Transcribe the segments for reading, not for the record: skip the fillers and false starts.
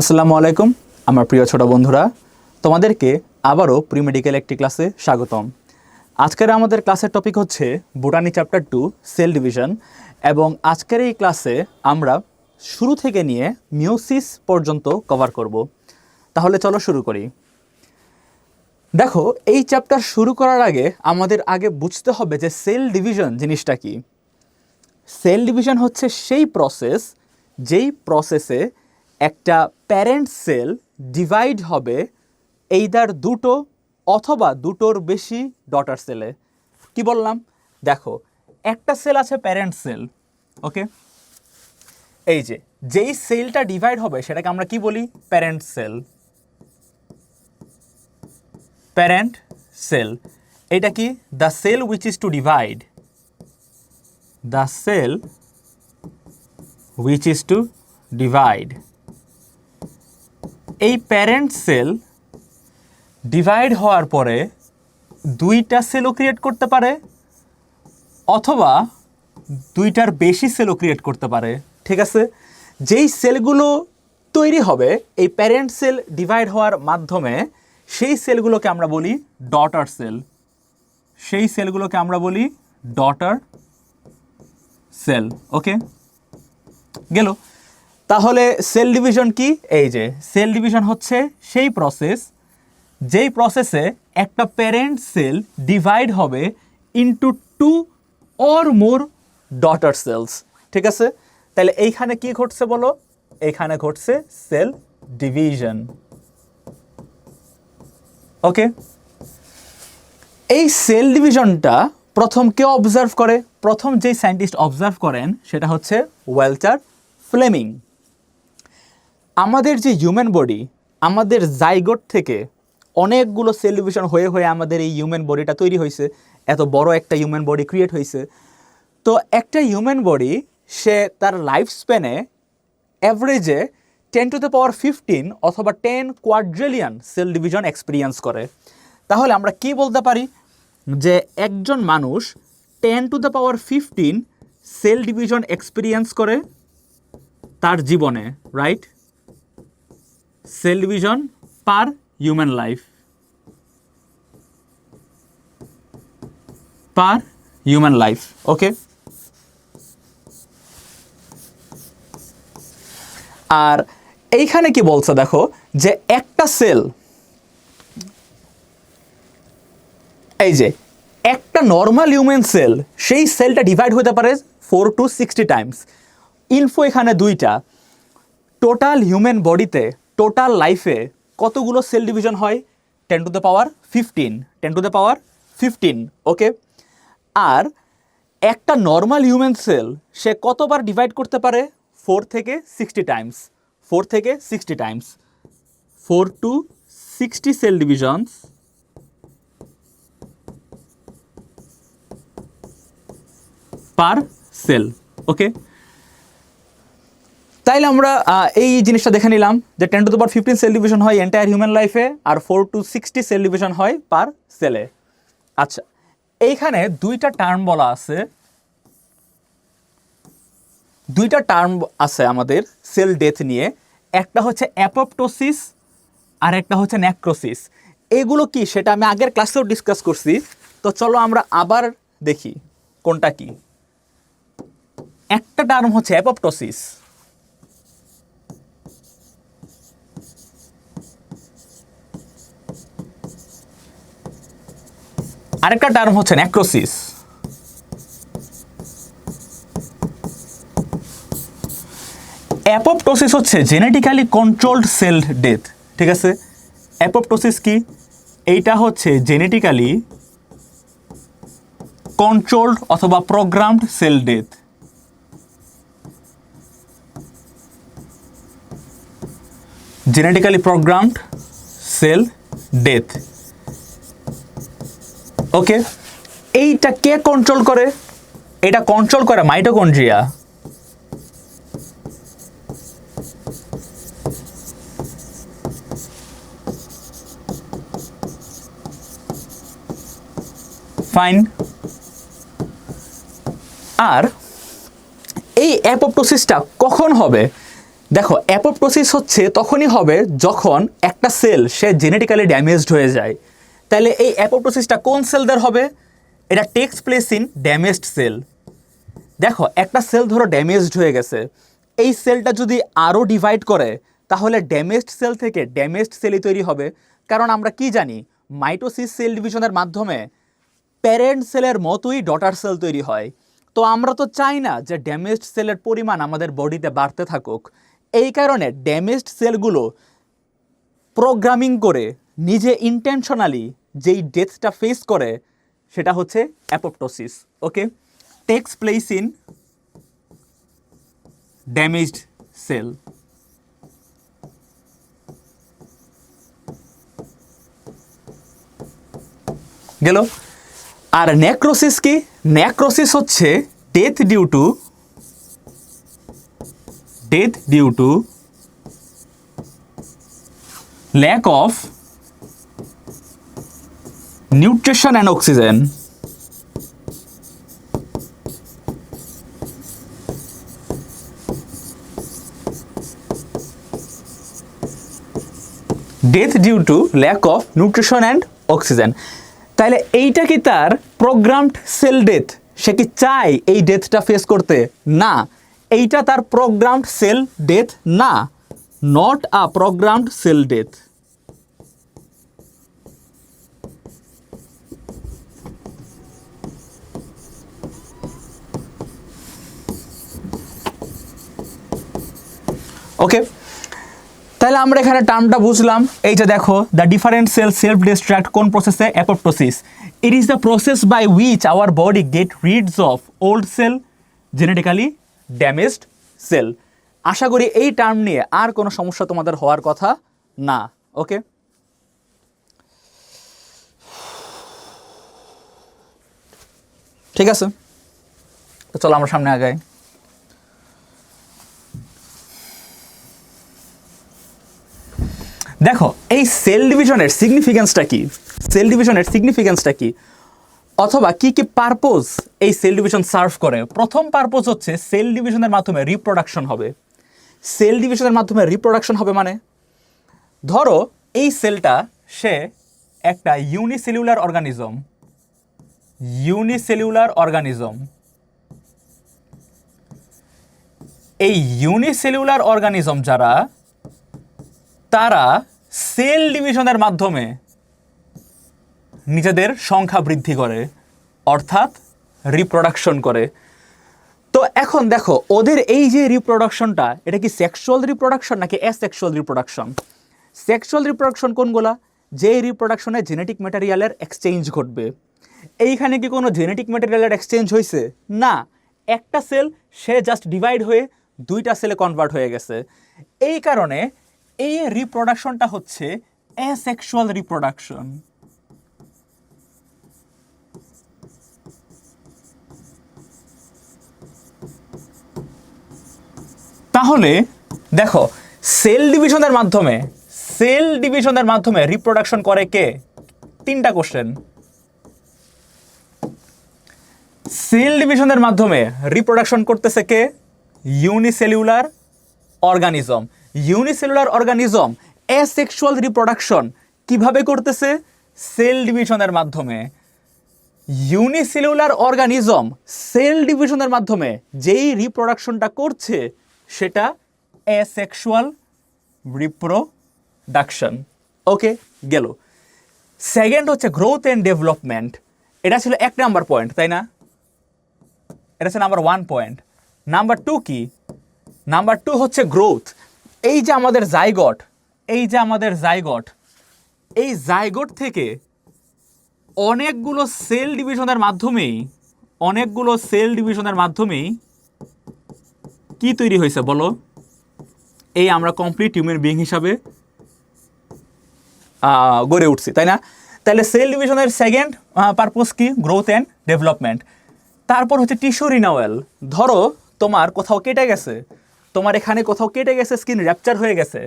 আসসালামু আলাইকুম আমার প্রিয় ছোট বন্ধুরা, তোমাদেরকে আবারও প্রি মেডিকেল একটি ক্লাসে স্বাগতম। আজকের আমাদের ক্লাসের টপিক হচ্ছে বোটানি চ্যাপ্টার 2 সেল ডিভিশন, এবং আজকের এই ক্লাসে আমরা শুরু থেকে নিয়ে মিওসিস পর্যন্ত কভার করব। তাহলে চলো শুরু করি। দেখো, এই চ্যাপ্টার শুরু করার আগে আমাদের আগে বুঝতে হবে যে সেল ডিভিশন জিনিসটা কি। সেল ডিভিশন হচ্ছে সেই প্রসেস যেই প্রসেসে একটা প্যারেন্ট সেল ডিভাইড হবে এইদার দুটো অথবা দুটোর বেশি ডটার সেলে। কি বললাম? দেখো, একটা সেল আছে প্যারেন্ট সেল, ওকে। এই যে যেই সেলটা ডিভাইড হবে সেটাকে আমরা কি বলি? Parent sell. প্যারেন্ট সেল এটা কি? The cell which is to divide, the cell which is to divide. এই প্যারেন্ট সেল ডিভাইড হওয়ার পরে দুইটা সেলও ক্রিয়েট করতে পারে অথবা দুইটার বেশি সেলও ক্রিয়েট করতে পারে, ঠিক আছে। যেই সেলগুলো তৈরি হবে এই প্যারেন্ট সেল ডিভাইড হওয়ার মাধ্যমে সেই সেলগুলোকে আমরা বলি ডটার সেল। সেই সেলগুলোকে আমরা বলি ডটার সেল, ওকে। গেল। তাহলে সেল ডিভিশন কি? এই যে সেল ডিভিশন হচ্ছে সেই প্রসেস যেই প্রসেসে একটা প্যারেন্ট সেল ডিভাইড হবে into two or more daughter cells, ঠিক আছে। তাহলে এইখানে কি ঘটছে বলো? এইখানে ঘটছে সেল ডিভিশন, ওকে। এই সেল ডিভিশনটা প্রথম কে অবজার্ভ করে? প্রথম যেই সায়েন্টিস্ট অবজার্ভ করেন সেটা হচ্ছে ওয়াল্টার ফ্লেমিং। আমাদের যে হিউম্যান বডি, আমাদের জাইগোট থেকে অনেকগুলো সেল ডিভিশন হয়ে হয়ে আমাদের এই হিউম্যান বডিটা তৈরি হয়েছে, এত বড় একটা হিউম্যান বডি ক্রিয়েট হয়েছে। তো একটা হিউম্যান বডি সে তার লাইফ স্প্যানে অ্যাভারেজে 10⁻15 অথবা 10 কোয়াড্রিলিয়ন সেল ডিভিশন এক্সপিরিয়েন্স করে। তাহলে আমরা কি বলতে পারি? যে একজন মানুষ 10⁻15 সেল ডিভিশন এক্সপিরিয়েন্স করে তার জীবনে, রাইট? সেল ডিভিশন পার হিউম্যান লাইফ, পার হিউম্যান লাইফ, ওকে। আর এইখানে কি বলছে দেখো, যে একটা সেল, এই যে একটা নর্মাল হিউম্যান সেল, সেই সেলটা ডিভাইড হতে পারে 4 to 60 টাইমস। ইনফো এখানে দুইটা। টোটাল হিউম্যান বডিতে টোটাল লাইফে কতগুলো সেল ডিভিশন হয়? 10⁻15, ওকে। আর একটা নর্মাল হিউম্যান সেল সে কতবার ডিভাইড করতে পারে? 4 থেকে 60 টাইমস। 4 থেকে 60 times, 4 to 60 cell divisions per cell, okay. তাইলে আমরা এই জিনিসটা দেখে নিলাম যে 10⁻15 সেল ডিভিশন হয় এন্টায়ার হিউম্যান লাইফে, আর 4 to 60 সেল ডিভিশন হয় পার সেলে। আচ্ছা, এইখানে দুইটা টার্ম বলা আছে, দুইটা টার্ম আছে আমাদের সেল ডেথ নিয়ে। একটা হচ্ছে অ্যাপোপ্টোসিস আর একটা হচ্ছে নেক্রোসিস। এগুলো কি সেটা আমি আগের ক্লাসেও ডিসকাস করছি, তো চলো আমরা আবার দেখি কোনটা কি। একটা টার্ম হচ্ছে অ্যাপোপ্টোসিস, আরেকটা টার্ম হচ্ছে নেক্রোসিস। অ্যাপোপ্টোসিস হচ্ছে জেনেটিক্যালি কন্ট্রোলড সেল ডেথ, ঠিক আছে। অ্যাপোপ্টোসিস কি? এইটা হচ্ছে জেনেটিক্যালি কন্ট্রোলড অথবা programmed cell death. Genetically programmed cell death, okay. এইটা কে কন্ট্রোল করে? এটা কন্ট্রোল করে মাইটোকন্ড্রিয়া। ফাইন। আর এই অ্যাপোপ্টোসিসটা কখন হবে? দেখো অ্যাপোপ্টোসিস হচ্ছে তখনই হবে যখন একটা সেল সে জেনেটিক্যালি ড্যামেজড হয়ে যায়। তাহলে এই অ্যাপোপ্টোসিসটা কোন সেলদের হবে? এটা takes place in damaged cell. দেখো একটা সেল ধরো ড্যামেজড হয়ে গেছে, এই সেলটা যদি আরও ডিভাইড করে তাহলে ড্যামেজড সেল থেকে ড্যামেজড সেলই তৈরি হবে। কারণ আমরা কি জানি, মাইটোসিস সেল ডিভিশনের মাধ্যমে প্যারেন্ট সেলের মতোই ডটার সেল তৈরি হয়। তো আমরা তো চাই না যে ড্যামেজড সেলের পরিমাণ আমাদের বডিতে বাড়তে থাকুক। এই কারণে ড্যামেজড সেলগুলো প্রোগ্রামিং করে নিজে ইন্টেনশনালি যেই ডেথটা ফেস করে সেটা হচ্ছে apoptosis. Okay, takes place in damaged cell. গেল। আর নেক্রোসিস কি? নেক্রোসিস হচ্ছে death due to lack of nutrition and oxygen. Death due to lack of nutrition and oxygen. তাহলে এইটা কি তার প্রোগ্রামড সেল ডেথ? সে কি চায় এই ডেথটা ফেস করতে? না, এইটা তার প্রোগ্রামড সেল ডেথ না, not a programmed cell death. Okay, তাহলে আমরা এখানে টার্মটা বুঝলাম। এইটা দেখো, the different cell self destruct কোন প্রসেসে? Apoptosis. It is the process by which our body get rids of old cell, genetically damaged cell. আশা করি এই টার্ম নিয়ে আর কোনো সমস্যা তোমাদের হওয়ার কথা না। ওকে, ঠিক আছে, তো চলো আমরা সামনে আগাই। দেখো এই সেল ডিভিশনের সিগনিফিকেন্সটা কি? সেল ডিভিশনের সিগনিফিকেন্সটা কি, অথবা কি কি পারপোজ এই সেল ডিভিশন সার্ভ করে? প্রথম পারপোজ হচ্ছে সেল ডিভিশনের মাধ্যমে রিপ্রোডাকশন হবে। সেল ডিভিশনের মাধ্যমে রিপ্রোডাকশন হবে মানে, ধরো এই সেলটা সে একটা ইউনিসেলুলার অর্গানিজম। এই ইউনিসেলুলার অর্গানিজম যারা, তারা সেল ডিভিশনের মাধ্যমে নিজেদের সংখ্যা বৃদ্ধি করে, অর্থাৎ রিপ্রোডাকশন করে। তো এখন দেখো ওদের এই যে রিপ্রোডাকশনটা, এটা কি সেক্সুয়াল রিপ্রোডাকশন নাকি অ্যাসেক্সুয়াল রিপ্রোডাকশন? সেক্সুয়াল রিপ্রোডাকশন কোনগুলা? যে রিপ্রোডাকশনে জেনেটিক ম্যাটেরিয়ালের এক্সচেঞ্জ ঘটবে। এইখানে কি কোনো জেনেটিক ম্যাটেরিয়ালের এক্সচেঞ্জ হয়েছে? না, একটা সেল সে জাস্ট ডিভাইড হয়ে দুইটা সেলে কনভার্ট হয়ে গেছে। এই কারণে এই রিপ্রোডাকশনটা হচ্ছে অ্যাসেক্সুয়াল রিপ্রোডাকশন। তাহলে দেখো সেল ডিভিশনের মাধ্যমে রিপ্রোডাকশন করে কে? তিনটা কোশ্চেন। সেল ডিভিশনের মাধ্যমে রিপ্রোডাকশন করতেছে কে? Unicellular organism. অ্যাসেক্সুয়াল রিপ্রোডাকশন কিভাবে করতেছে? সেল ডিভিশনের মাধ্যমে। ইউনিসেলুলার অর্গানিজম সেল ডিভিশনের মাধ্যমে যেই রিপ্রোডাকশনটা করছে সেটা অ্যাসেক্সুয়াল রিপ্রোডাকশন। ওকে, গেল। সেকেন্ড হচ্ছে গ্রোথ অ্যান্ড ডেভেলপমেন্ট। এটা ছিল 1 নাম্বার পয়েন্ট, তাই না? এটা হচ্ছে নাম্বার 1 পয়েন্ট। নাম্বার 2 কি? নাম্বার 2 হচ্ছে গ্রোথ। এই যে আমাদের জাইগট, এই জাইগট থেকে অনেকগুলো সেল ডিভিশনের মাধ্যমেই কি তৈরি হয়েছে বলো? এই আমরা কমপ্লিট হিউম্যান বিইং হিসাবে গড়ে উঠছি, তাই না? তাহলে সেল ডিভিশনের সেকেন্ড পারপোজ কি? Growth and development. তারপর হচ্ছে টিস্যু রিনিউয়াল। ধরো তোমার কোথাও কেটে গেছে, স্কিন র্যাপচার হয়ে গেছে,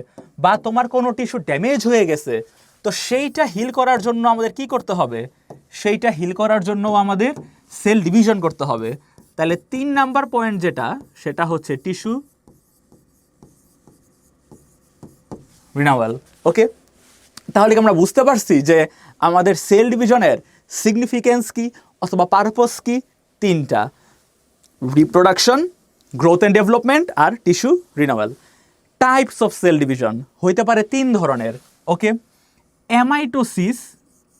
বা তোমার কোনো টিস্যু ড্যামেজ হয়ে গেছে, তো সেইটা হিল করার জন্য আমাদের কি করতে হবে? আমাদের সেল ডিভিশন করতে হবে। তাহলে 3 নাম্বার পয়েন্ট যেটা, সেটা হচ্ছে টিস্যু রিনাওয়েল। ওকে, তাহলে কি আমরা বুঝতে পারছি যে আমাদের সেল ডিভিশনের সিগনিফিকেন্স কি অথবা পারপস কি? তিনটা: রিপ্রোডাকশন, গ্রোথ অ্যান্ড ডেভেলপমেন্ট আর tissue renewal. Types of cell division হইতে পারে তিন ধরনের। Okay,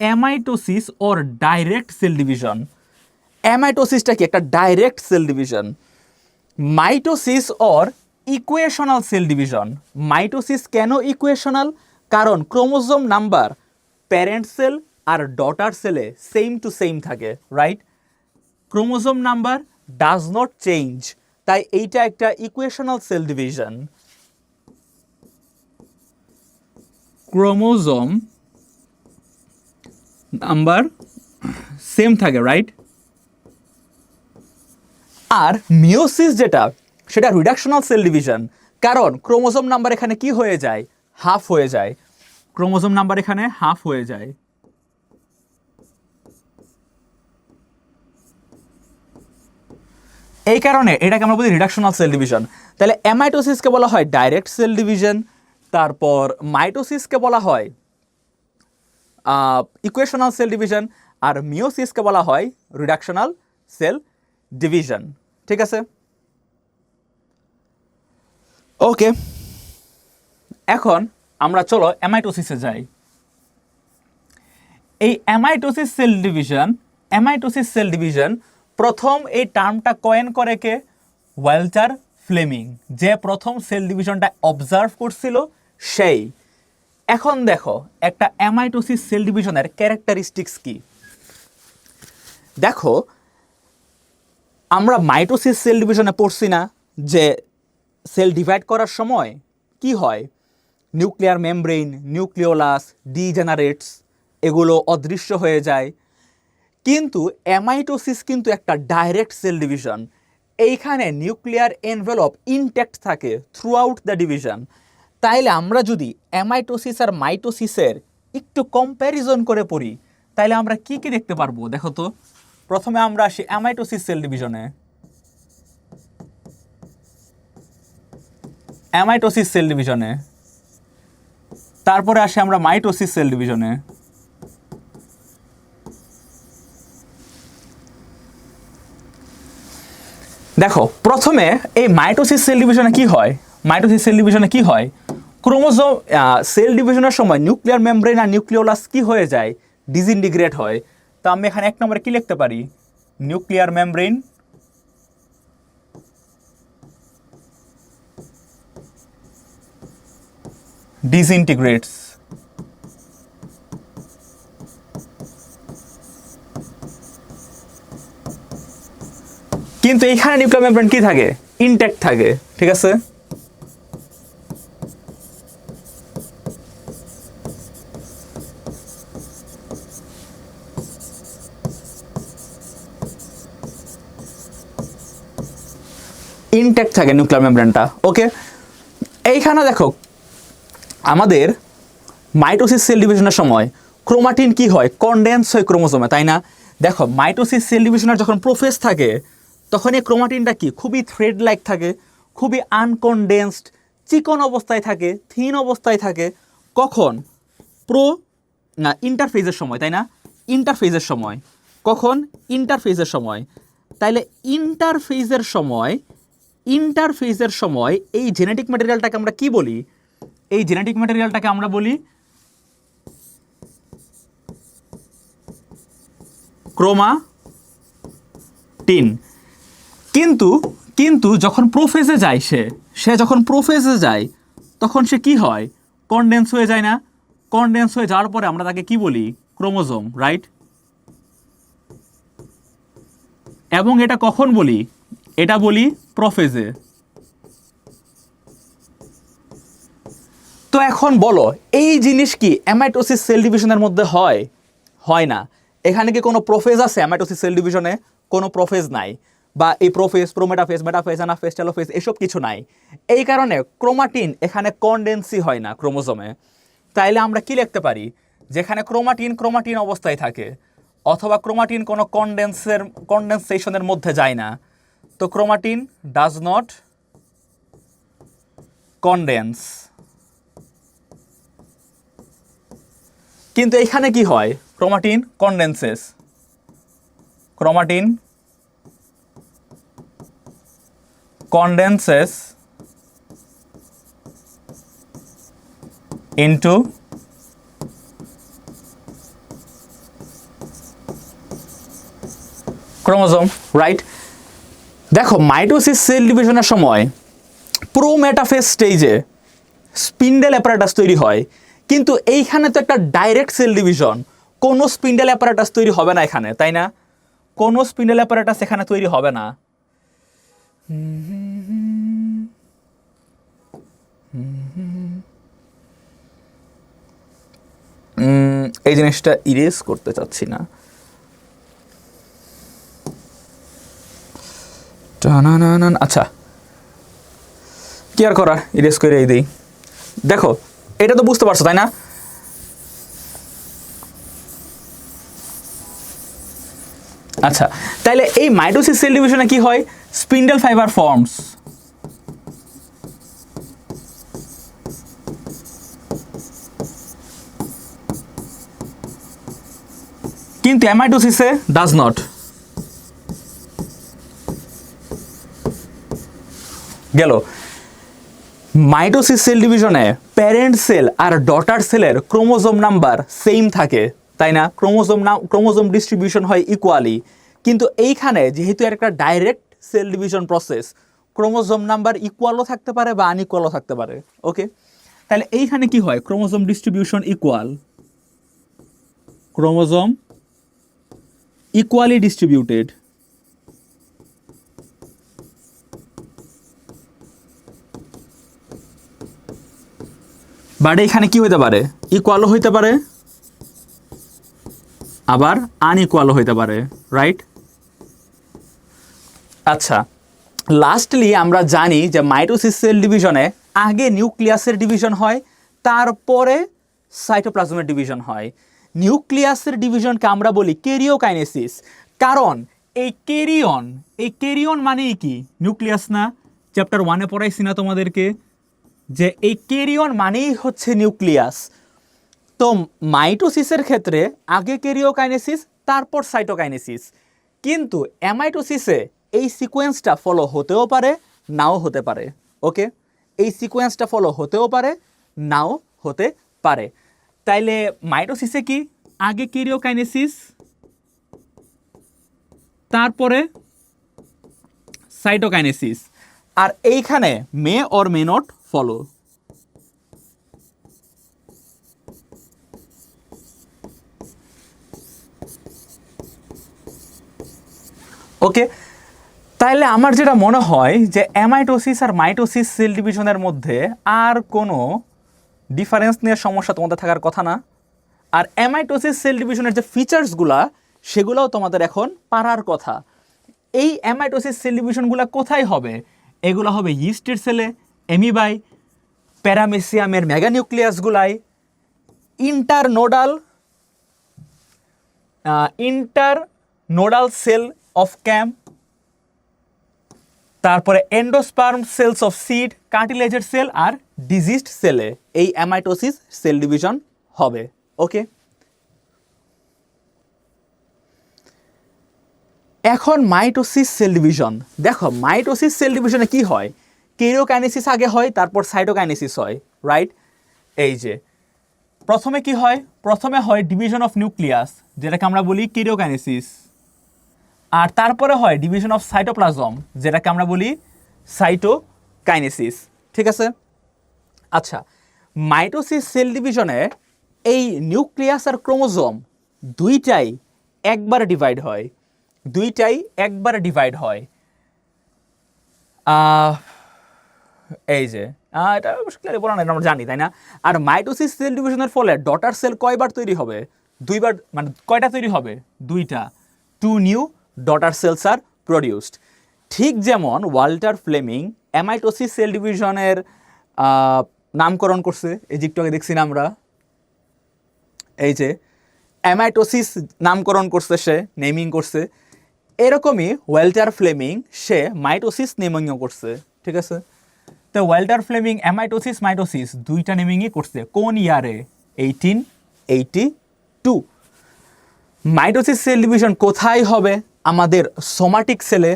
amitosis or direct cell division. অ্যামাইটোসিসটা কি? একটা direct cell division. Mitosis or equational cell division. Mitosis কেন ইকুয়েশনাল? কারণ ক্রোমোজোম নাম্বার প্যারেন্ট সেল আর ডটার সেলে সেম টু সেম থাকে, right? Chromosome number does not change, তাই এইটা একটা equational cell division. Chromosome number same থাকে, রাইট? আর মিওসিস যেটা, সেটা রিডাকশনাল সেল ডিভিশন, কারণ ক্রোমোজোম নাম্বার এখানে কি হয়ে যায়? হাফ হয়ে যায়। ক্রোমোজোম নাম্বার এখানে হাফ হয়ে যায়। এই কারণে এটাকে আমরা বলি রিডাকশনাল সেল ডিভিশন। তাহলে অ্যামাইটোসিসকে বলা হয় ডাইরেক্ট সেল ডিভিশন, তারপর মাইটোসিসকে বলা হয় ইকুয়েশনাল সেল ডিভিশন, আর মিওসিসকে বলা হয় রিডাকশনাল সেল ডিভিশন। ঠিক আছে? ওকে, এখন আমরা চলো অ্যামাইটোসিসে যাই। এই অ্যামাইটোসিস সেল ডিভিশন প্রথম এই টার্মটা কয়েন করে কে? ওয়াল্টার ফ্লেমিং, যে প্রথম সেল ডিভিশনটা অবজার্ভ করছিল সেই। এখন দেখো একটা অ্যামাইটোসিস সেল ডিভিশনের ক্যারেক্টারিস্টিক্স কি। দেখো, আমরা মাইটোসিস সেল ডিভিশনে পড়ছি না যে সেল ডিভাইড করার সময় কি হয়? নিউক্লিয়ার মেমব্রেন, নিউক্লিওলাস ডিজেনারেটস, এগুলো অদৃশ্য হয়ে যায়। কিন্তু অ্যামাইটোসিস কিন্তু একটা ডাইরেক্ট সেল ডিভিশন। এইখানে নিউক্লিয়ার এনভেলপ ইনট্যাক্ট থাকে থ্রু আউট দ্য ডিভিশন। তাইলে আমরা যদি অ্যামাইটোসিস আর মাইটোসিসের একটু কম্প্যারিজন করে পড়ি, তাইলে আমরা কি কি দেখতে পারবো? দেখো তো, প্রথমে আমরা আসি অ্যামাইটোসিস সেল ডিভিশনে। তারপরে আসি আমরা মাইটোসিস সেল ডিভিশনে। দেখো, প্রথমে এই মাইটোসিস সেল ডিভিশনে কি হয়? ক্রোমোজোম সেল ডিভিশনের সময় নিউক্লিয়ার মেমব্রেন আর নিউক্লিওলাস কি হয়ে যায়? ডিসইন্টিগ্রেট হয়। তো আমি এখানে এক নম্বরে কি লিখতে পারি? Nuclear membrane disintegrates. কিন্তু এইখানে নিউক্লিয়ার মেমব্রেন কি থাকে? ইনট্যাক্ট থাকে। ঠিক আছে? ইনট্যাক্ট থাকে নিউক্লিয়ার মেমব্রেনটা। ওকে, এইখানে দেখো আমাদের মাইটোসিস সেল ডিভিশনের সময় ক্রোমাটিন কি হয়? কনডেন্স হয় ক্রোমোজোমে, তাই না? দেখো, মাইটোসিস সেল ডিভিশনের যখন প্রোফেজ থাকে তখন এই ক্রোমাটিনটা কি খুবই থ্রেড লাইক থাকে, খুবই আনকনডেন্সড, চিকন অবস্থায় থাকে, থিন অবস্থায় থাকে। কখন? ইন্টারফেজের সময়, তাই না? ইন্টারফেজের সময়। কখন? ইন্টারফেজের সময়। তাইলে ইন্টারফেজের সময় এই জেনেটিক ম্যাটেরিয়ালটাকে আমরা কি বলি? এই জেনেটিক ম্যাটেরিয়ালটাকে আমরা বলি ক্রোমাটিন। কিন্তু যখন প্রোফেজে যায় সে যখন প্রোফেজে যায় তখন সে কি হয়? কনডেন্স হয়ে যায় না? কনডেন্স হয়ে যাওয়ার পরে আমরা তাকে কি বলি? Chromosome, right? এবং এটা কখন বলি? এটা বলি প্রোফেজে। তো এখন বলো, এই জিনিস কি অ্যামাইটোসিস সেল ডিভিশনের মধ্যে হয়? হয় না। এখানে কি কোনো প্রোফেজ আছে অ্যামাইটোসিস সেল ডিভিশনে? কোনো প্রোফেজ নাই। বা এই prophase, prometaphase, metaphase, anaphase, telophase এসব কিছু নাই। এই কারণে ক্রোমাটিন এখানে কনডেন্সি হয় না ক্রোমোজোমে। তাইলে আমরা কি লিখতে পারি? যেখানে ক্রোমাটিন অবস্থায় থাকে, অথবা ক্রোমাটিন কোনো কনডেনসেশনের মধ্যে যায় না, তো ক্রোমাটিন ডাজ নট কনডেন্স। কিন্তু এইখানে কি হয়, chromatin condenses, chromatin condenses into chromosome, right. দেখো মাইটোসিস সেল ডিভিশনের সময় প্রোমেটাফেজ স্টেজে স্পিন্ডেল অ্যাপারেটাস তৈরি হয়, কিন্তু এইখানে তো একটা ডাইরেক্ট সেল ডিভিশন, কোনো স্পিন্ডেল অ্যাপারেটাস তৈরি হবে না এখানে, তাই না? কোনো স্পিন্ডেল অ্যাপারেটাস এখানে তৈরি হবে না। এই জিনিসটা ইরেজ করতে চাচ্ছি না। আচ্ছা কি আর করার, ইরেজ করে এই দিই। দেখো এটা তো বুঝতে পারছো তাই না? আচ্ছা তাহলে এই মাইটোসিস সেল ডিভিশনে কি হয়, স্পিন্ডেল ফাইবার ফর্মস, কিন্তু অ্যামাইটোসিসে ডাজ নট। গেল। মাইটোসিস সেল ডিভিশনে প্যারেন্ট সেল আর ডটার সেলের ক্রোমোজোম নাম্বার সেম থাকে, তাই না? ক্রোমোজোম ডিস্ট্রিবিউশন হয় ইকুয়ালি, কিন্তু এইখানে যেহেতু একটা direct cell division process, chromosome number ইকুয়ালও থাকতে পারে বা আনইকুয়ালও থাকতে পারে। ওকে, তাহলে এইখানে কি হয়, chromosome distribution equal, chromosome equally distributed. But এখানে কি হইতে পারে, ইকুয়ালও হইতে পারে আবার আনইকুয়ালও হইতে পারে, রাইট? আচ্ছা লাস্টলি আমরা জানি যে মাইটোসিস সেল ডিভিশনে আগে নিউক্লিয়াসের ডিভিশন হয়, তারপরে সাইটোপ্লাজমের ডিভিশন হয়। নিউক্লিয়াসের ডিভিশনকে আমরা বলি ক্যারিওকাইনেসিস, কারণ এই ক্যারিয়ন মানেই কি, নিউক্লিয়াস না? চ্যাপ্টার 1-এ পড়াইছি না তোমাদেরকে যে এই ক্যারিয়ন মানেই হচ্ছে নিউক্লিয়াস। তো মাইটোসিসের ক্ষেত্রে আগে ক্যারিওকাইনেসিস তারপর সাইটোকাইনেসিস, কিন্তু অ্যামাইটোসিসে এই সিকোয়েন্সটা ফলো হতেও পারে নাও হতে পারে। ওকে, এই সিকোয়েন্সটা ফলো হতেও পারে নাও হতে পারে। তাইলে মাইটোসিসে কি আগে ক্যারিওকাইনেসিস তারপরে সাইটোকাইনেসিস, আর এইখানে may or may not follow. Okay, তাইলে আমার যেটা মনে হয় যে অ্যামাইটোসিস আর মাইটোসিস সেল ডিভিশনের মধ্যে আর কোনো ডিফারেন্স নিয়ে সমস্যা তোমাদের থাকার কথা না। আর অ্যামাইটোসিস সেল ডিভিশনের যে ফিচার্সগুলা সেগুলোও তোমাদের এখন পারার কথা। এই অ্যামাইটোসিস সেল ডিভিশনগুলো কোথায় হবে? এগুলো হবে ইস্টের সেলে, এমিবাই, প্যারামেসিয়ামের মেগানিউক্লিয়াসগুলাই, ইন্টারনোডাল সেল অফ ক্যাম্প, তারপরে এন্ডোস্পার্ম সেলস অফ সিড, কার্টিলেজের সেল আর ডিজিজড সেলে এই অ্যামাইটোসিস সেল ডিভিশন হবে। ওকে, এখন মাইটোসিস সেল ডিভিশন দেখো, মাইটোসিস সেল ডিভিশনে কি হয়, ক্যারিওকাইনেসিস আগে হয় তারপর সাইটোকাইনেসিস হয়, রাইট? এই যে প্রথমে কি হয়, প্রথমে হয় ডিভিশন অফ নিউক্লিয়াস যেটাকে আমরা বলি ক্যারিওকাইনেসিস, আর তারপরে হয় ডিভিশন অফ সাইটোপ্লাজম যেটাকে আমরা বলি সাইটোকাইনেসিস। ঠিক আছে? আচ্ছা, মাইটোসিস সেল ডিভিশনে এই নিউক্লিয়াস আর ক্রোমোজোম দুইটাই একবার ডিভাইড হয়, এই যে এটা ক্লিয়ারলি বলা না, এটা আমরা জানি তাই না? আর মাইটোসিস সেল ডিভিশনের ফলে ডটার সেল কয়বার তৈরি হবে? দুইবার, মানে কয়টা তৈরি হবে? দুইটা। 2 নিউ ডটার সেলস আর প্রডিউসড। ঠিক যেমন ওয়াল্টার ফ্লেমিং অ্যামাইটোসিস সেল ডিভিশনের নামকরণ করছে, এই যে একটু আগে দেখছি না আমরা, এই যে অ্যামাইটোসিস নামকরণ করছে, সে নেমিং করছে, এরকমই ওয়াল্টার ফ্লেমিং সে মাইটোসিস নেমিংও করছে। ঠিক আছে? তো ওয়াল্টার ফ্লেমিং অ্যামাইটোসিস মাইটোসিস দুইটা নেমিংই করছে কোন ইয়ারে? 1883 2 মাইটোসিস সেল ডিভিশন কোথায় হবে? আমাদের সোমাটিক সেলে,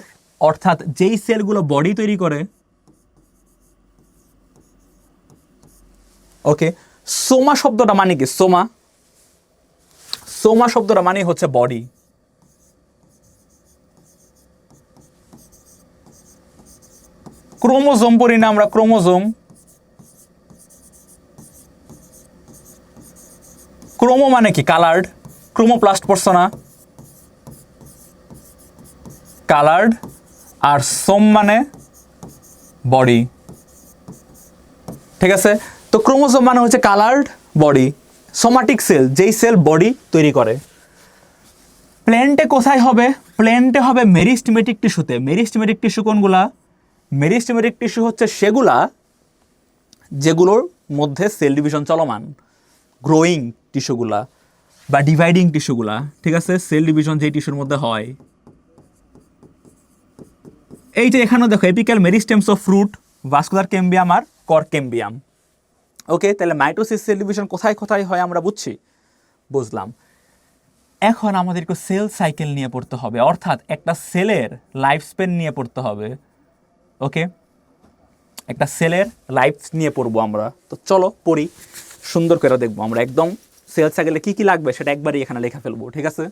অর্থাৎ যেই সেলগুলো বডি তৈরি করে। ওকে, সোমা শব্দটা মানে কি? সোমা শব্দটা মানে হচ্ছে বডি। ক্রোমোজোম পড়ি না আমরা? ক্রোমোজোম, ক্রোমো মানে কি? কালার্ড। ক্রোমোপ্লাস্ট পড়ছো না? কালার্ড। আর সোম মানে বডি। ঠিক আছে, তো ক্রোমোজোম মানে হচ্ছে কালার্ড বডি। সোমাটিক সেল যেই সেল বডি তৈরি করে। প্ল্যান্টে কোথায় হবে? প্ল্যান্টে হবে মেরিস্টেমেটিক টিস্যুতে। মেরিস্টেমেটিক টিস্যু কোনগুলা? মেরিস্টেমেটিক টিস্যু হচ্ছে সেগুলা যেগুলোর মধ্যে সেল ডিভিশন চলমান, গ্রোয়িং টিস্যুগুলা বা ডিভাইডিং টিস্যুগুলা। ঠিক আছে, সেল ডিভিশন যেই টিস্যুর মধ্যে হয়। এই যে এখানেও দেখো apical meristems of fruit, vascular cambium আর কর ক্যাম্বিয়াম। ওকে, তাহলে মাইটোসিস সেল ডিভিশন কোথায় কোথায় হয় আমরা বুঝলাম। এখন আমাদেরকে সেল সাইকেল নিয়ে পড়তে হবে, অর্থাৎ একটা সেলের লাইফ স্প্যান নিয়ে পড়তে হবে। ওকে, একটা সেলের লাইফ নিয়ে পড়বো আমরা। তো চলো পড়ি, সুন্দর করে দেখবো আমরা একদম সেল সাইকেলে কি কি লাগবে সেটা একবারই এখানে লেখা ফেলবো। ঠিক আছে,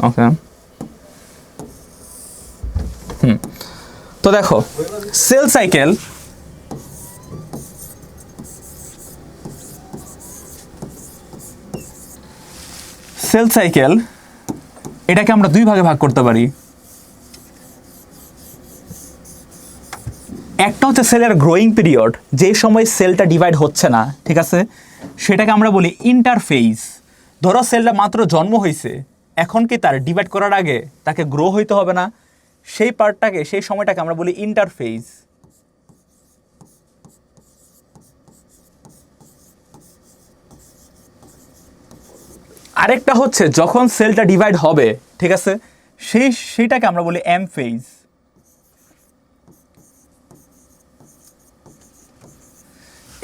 ওকে। তো দেখো সেল সাইকেল, এটাকে আমরা দুই ভাগে ভাগ করতে পারি। একটা হচ্ছে সেলের গ্রোয়িং পিরিয়ড, যে সময় সেলটা ডিভাইড হচ্ছে না। ঠিক আছে, সেটাকে আমরা বলি ইন্টারফেজ। ধরো সেলটা মাত্র জন্ম হয়েছে, এখন কি তার ডিভাইড করার আগে তাকে গ্রো হইতে হবে না? সেই পার্টটাকে, সেই সময়টাকে আমরা বলি ইন্টারফেজ। আরেকটা হচ্ছে যখন সেলটা ডিভাইড হবে, ঠিক আছে, সেইটাকে আমরা বলি এম ফেজ।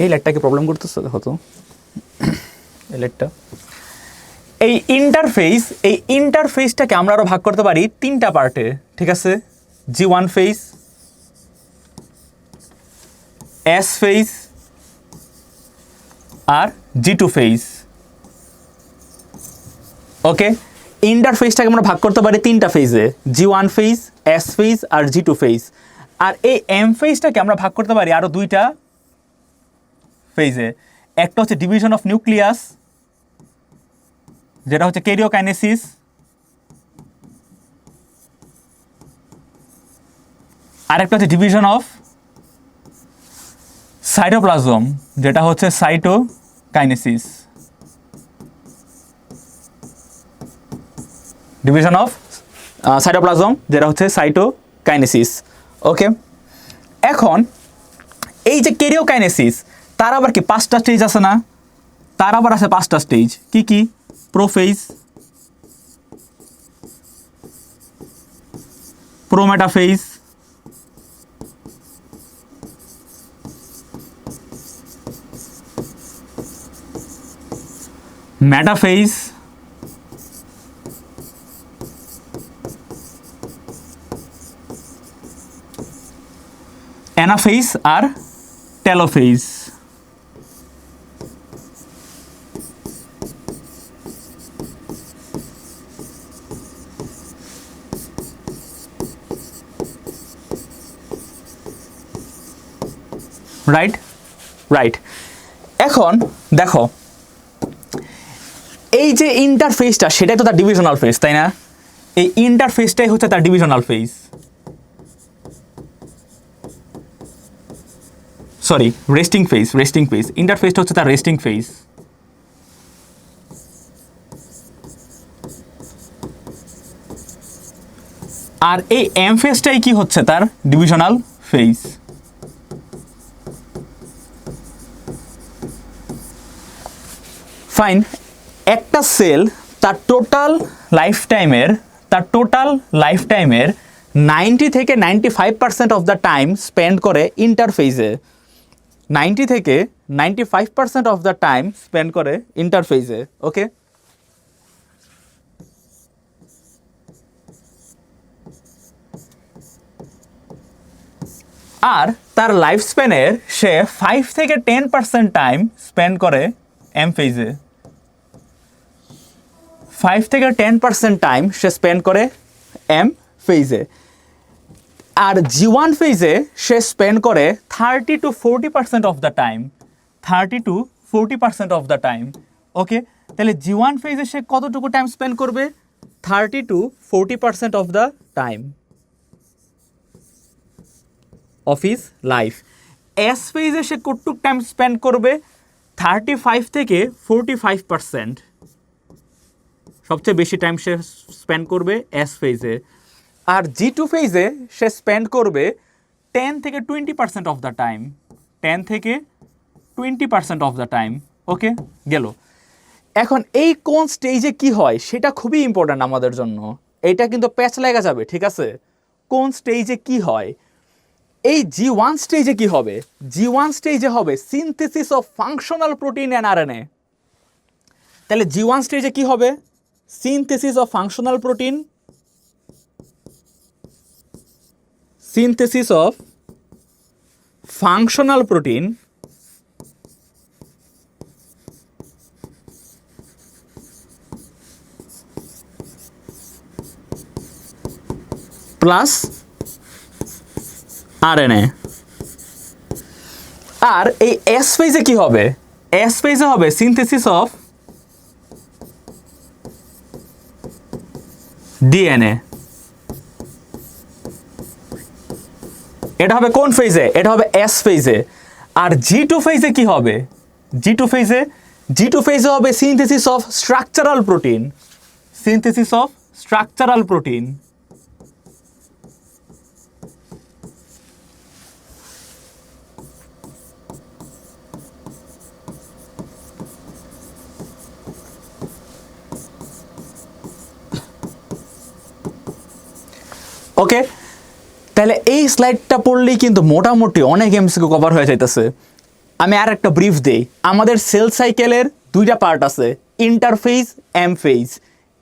এই লাইটটাকে প্রবলেম করতেছে, দেখো তো এই লাইটটা। এই ইন্টারফেসটাকে আমরা আরো ভাগ করতে পারি তিনটা পার্টে। ঠিক আছে, G1 ফেজ, S ফেজ আর G2 ফেজ। ওকে, ইন্টারফেসটাকে আমরা ভাগ করতে পারি তিনটা ফেজে, G1 ফেজ, S ফেজ আর G2 ফেজ। আর এই এম ফেজটাকে আমরা ভাগ করতে পারি আরো দুইটা ফেজে। একটা হচ্ছে ডিভিশন অফ নিউক্লিয়াস, যেটা হচ্ছে ক্যারিওকাইনেসিস, আর একটা হচ্ছে ডিভিশন অফ সাইটোপ্লাজম, যেটা হচ্ছে সাইটোকাইনেসিস। ডিভিশন অফ সাইটোপ্লাজম, যেটা হচ্ছে সাইটোকাইনেসিস। ওকে, এখন এই যে ক্যারিওকাইনেসিস, তার আবার কি পাঁচটা স্টেজ আছে না? তার আবার আছে পাঁচটা স্টেজ। কি কি? প্রোফেজ, প্রোমেটাফেজ, মেটাফেজ, অ্যানাফেজ আর টেলোফেজ। রাইট। এখন দেখো এই যে ইন্টারফেসটা, সেটাই তো তার ডিভিশনাল ফেজ, তাই না? এই ইন্টারফেসটাই হচ্ছে তার divisional phase. Sorry, resting phase. ইন্টারফেসটা হচ্ছে তার রেস্টিং ফেজ। আর এই এম ফেজটাই কি হচ্ছে তার ডিভিশনাল ফেজ। ফাইন, একটা সেল তার টোটাল লাইফ টাইমের 90 থেকে 95% অফ দ্য টাইম স্পেন্ড করে ইন্টারফেজে। 90 থেকে 95% অফ দ্য টাইম স্পেন্ড করে ইন্টারফেজে। ওকে, আর তার লাইফ স্প্যানের সে 5 থেকে 10% টাইম স্পেন্ড করে এম ফেজে। 5 থেকে 10% টাইম সে স্পেন্ড করে এম ফেজে। আর G1 ফেজে সে স্পেন্ড করে 30 to 40% of the time. 30 to 40% of the time. Okay, তাহলে G1 ফেজে সে কতটুকু টাইম স্পেন্ড করবে? 30 to 40% of the time of his life. S ফেজে সে কতটুকু টাইম স্পেন্ড করবে? 35 থেকে 45%। সবচেয়ে বেশি টাইম সে স্পেন্ড করবে এস ফেজে। আর G2 ফেজে সে স্পেন্ড করবে 10 থেকে 20% অফ দ্য টাইম। 10 থেকে 20% অফ দ্য টাইম। ওকে, গেল। এখন এই কোন স্টেজে কি হয় সেটা খুবই ইম্পর্ট্যান্ট আমাদের জন্য। এটা কিন্তু প্যাচ লাগা যাবে, ঠিক আছে? কোন স্টেজে কি হয়? এই G1 স্টেজে কি হবে? G1 স্টেজে হবে synthesis of functional protein and RNA. তাহলে G1 স্টেজে কি হবে? Synthesis of functional protein, synthesis of functional protein plus RNA। আর এই এস ফেজে কি হবে? এস ফেজে হবে সিনথেসিস অফ ডিএনএ। এটা হবে কোন ফেজে? এটা হবে এস ফেজে। আর G2 ফেজে কি হবে? G2 ফেজে হবে synthesis of structural protein. Synthesis of structural protein. Okay, তাহলে এই স্লাইডটা পড়লেই কিন্তু মোটামুটি অনেক এমসিকিউ কভার হয়ে যাইতেছে। আমি আর একটা ব্রিফ দেই। আমাদের সেল সাইকেলের দুইটা পার্ট আছে, ইন্টারফেজ, এম ফেজ।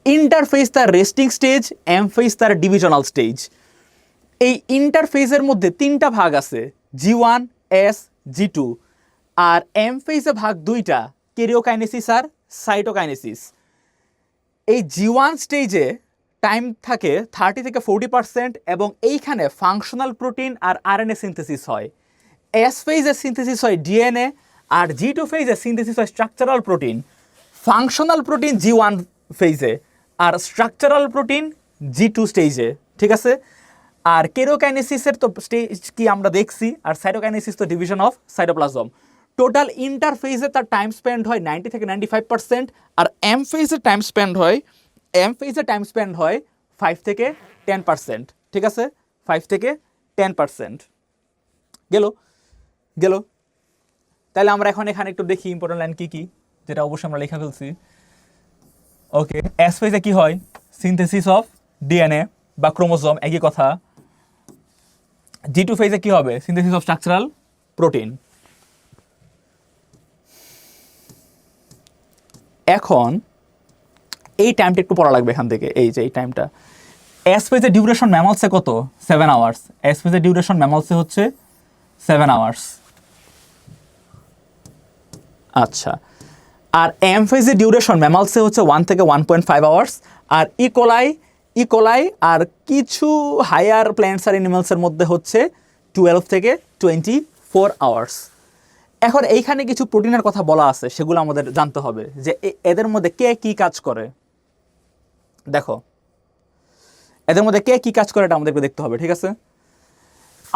ইন্টারফেজ তার রেস্টিং স্টেজ, এম ফেজ তার ডিভিশনাল স্টেজ। এই ইন্টারফেজের মধ্যে তিনটা ভাগ আছে, G1, S, G2। আর এম ফেজে ভাগ দুইটা, ক্যারিওকাইনেসিস আর সাইটোকাইনেসিস। এই G1 স্টেজে টাইম থাকে 30 থেকে 40% এবং এইখানে ফাংশনাল প্রোটিন আর আরএনএ সিনথেসিস হয়। এস ফেজে সিনথেসিস হয় ডিএনএ, আর G2 ফেজে সিনথেসিস হয় structural protein. Functional protein G1 ফেজে আর স্ট্রাকচারাল প্রোটিন G2 স্টেজে, ঠিক আছে? আর কেরোকাইনেসিসের তো স্টেজ কি আমরা দেখছি, আর সাইটোকাইনেসিস তো ডিভিশন অফ সাইটোপ্লাজম। টোটাল ইন্টারফেজে তার টাইম স্পেন্ড হয় 90 থেকে 95%। আর এম ফেজে টাইম স্পেন্ড হয় 5 থেকে 10%, ঠিক আছে? 5 থেকে 10%। গেল। তাহলে আমরা এখন এখানে একটু দেখি ইম্পর্টেন্ট লাইন কি কি, যেটা অবশ্যই আমরা লেখা ফেলছি। ওকে, এস ফেজে কি হয়? সিনথেসিস অফ ডিএনএ বা ক্রোমোজোম, একই কথা। G2 ফেজে কি হবে? Synthesis of structural protein. এখন এই টাইমটা একটু পড়া লাগবে এখান থেকে, এই যে এই টাইমটা। এস ফেজে ডিউরেশন ম্যামলসে কত? 7 আওয়ার্স। এস ফেজে ডিউরেশন ম্যামলসে হচ্ছে 7 আওয়ার্স। আচ্ছা, আর এম ফেজে ডিউরেশন ম্যামলসে হচ্ছে 1 থেকে 1.5 আওয়ার্স। আর ইকোলাই আর কিছু হায়ার প্ল্যান্টস আর অ্যানিমালসের মধ্যে হচ্ছে 12 থেকে 24 আওয়ার্স। এখন এইখানে কিছু প্রোটিনের কথা বলা আছে, সেগুলো আমাদের জানতে হবে যে এদের মধ্যে কে কি কাজ করে। দেখো, এদের মধ্যে কে কি কাজ করে এটা আমাদেরকে দেখতে হবে, ঠিক আছে?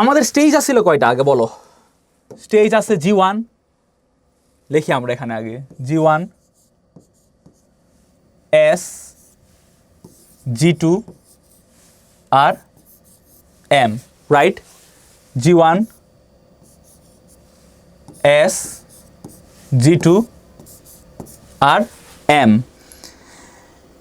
আমাদের স্টেজ আসছিল কয়টা আগে বলো? স্টেজ আছে G1, লিখি আমরা এখানে আগে, G1, S, G2 আর M, right? G1, S, G2, আর এম।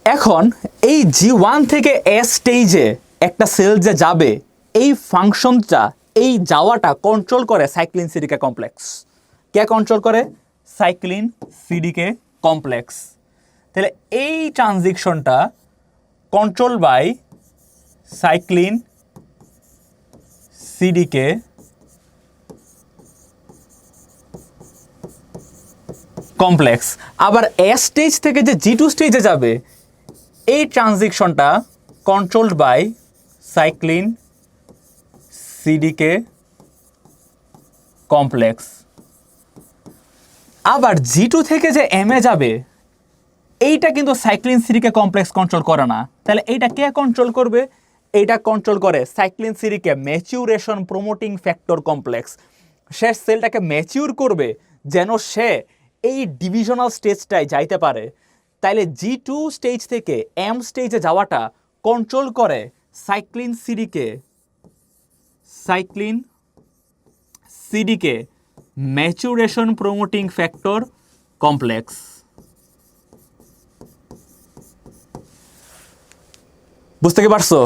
এখন এই G1 থেকে S স্টেজে একটা সেল যে যাবে, এই ফাংশনটা, এই যাওয়াটা কন্ট্রোল করে সাইক্লিন সিডিকে কমপ্লেক্স। কে কন্ট্রোল করে? Cyclin CDK complex. তাহলে এই ট্রানজিকশনটা control by cyclin CDK complex. আবার এস স্টেজ থেকে যে G2 স্টেজে যাবে, এই ট্রানজিকশনটা controlled by cyclin CDK complex. আবার G2 থেকে যে M এ যাবে, এইটা কিন্তু সাইক্লিন সিডিকে কমপ্লেক্স কন্ট্রোল করে না। তাহলে এইটা কে কন্ট্রোল করবে? এইটা কন্ট্রোল করে cyclin সিডিকে maturation promoting factor complex. সে সেলটাকে ম্যাচিউর করবে যেন সে এই ডিভিশনাল স্টেজটায় যাইতে পারে। তাইলে G2 স্টেজ থেকে M স্টেজে যাওয়াটা কন্ট্রোল করে cyclin সিডিকে maturation promoting factor complex. বুঝতে কি পারছো?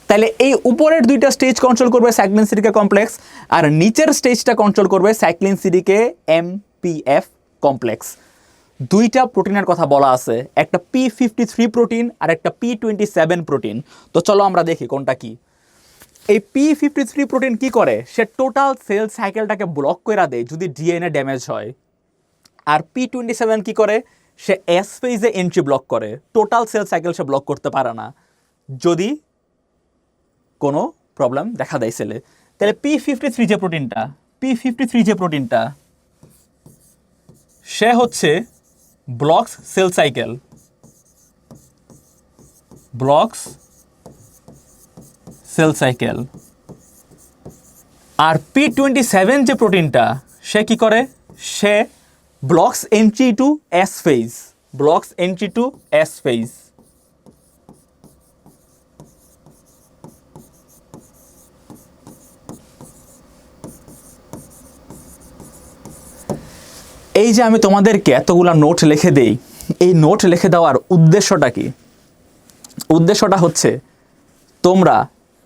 তাহলে এই উপরের দুইটা স্টেজ কন্ট্রোল করবে সাইক্লিন সিডিকে কমপ্লেক্স, আর নিচের স্টেজটা কন্ট্রোল করবে সাইক্লিন সিডিকে MPF কমপ্লেক্স। দুইটা প্রোটিনের কথা বলা আছে, একটা P53 প্রোটিন আর একটা P27 প্রোটিন। তো চলো আমরা দেখি কোনটা কি। এই P53 প্রোটিন কি করে? সে টোটাল সেল সাইকেলটাকে ব্লক করে দেয় যদি ডিএনএ ড্যামেজ হয়। আর P27 কি করে? সে এস ফেজে এন্ট্রি ব্লক করে, টোটাল সেল সাইকেল সে ব্লক করতে পারে না যদি কোনো প্রবলেম দেখা দেয় সেলে। তাহলে P53 যে প্রোটিনটা সে হচ্ছে ব্লকস সেল সাইকেল, আর P27 যে প্রোটিনটা সে কি করে? সে blocks entry to S phase. এই যে আমি তোমাদেরকে এতগুলা নোট লিখে দেই, এই নোট লিখে দেওয়ার উদ্দেশ্যটা কি? উদ্দেশ্যটা হচ্ছে তোমরা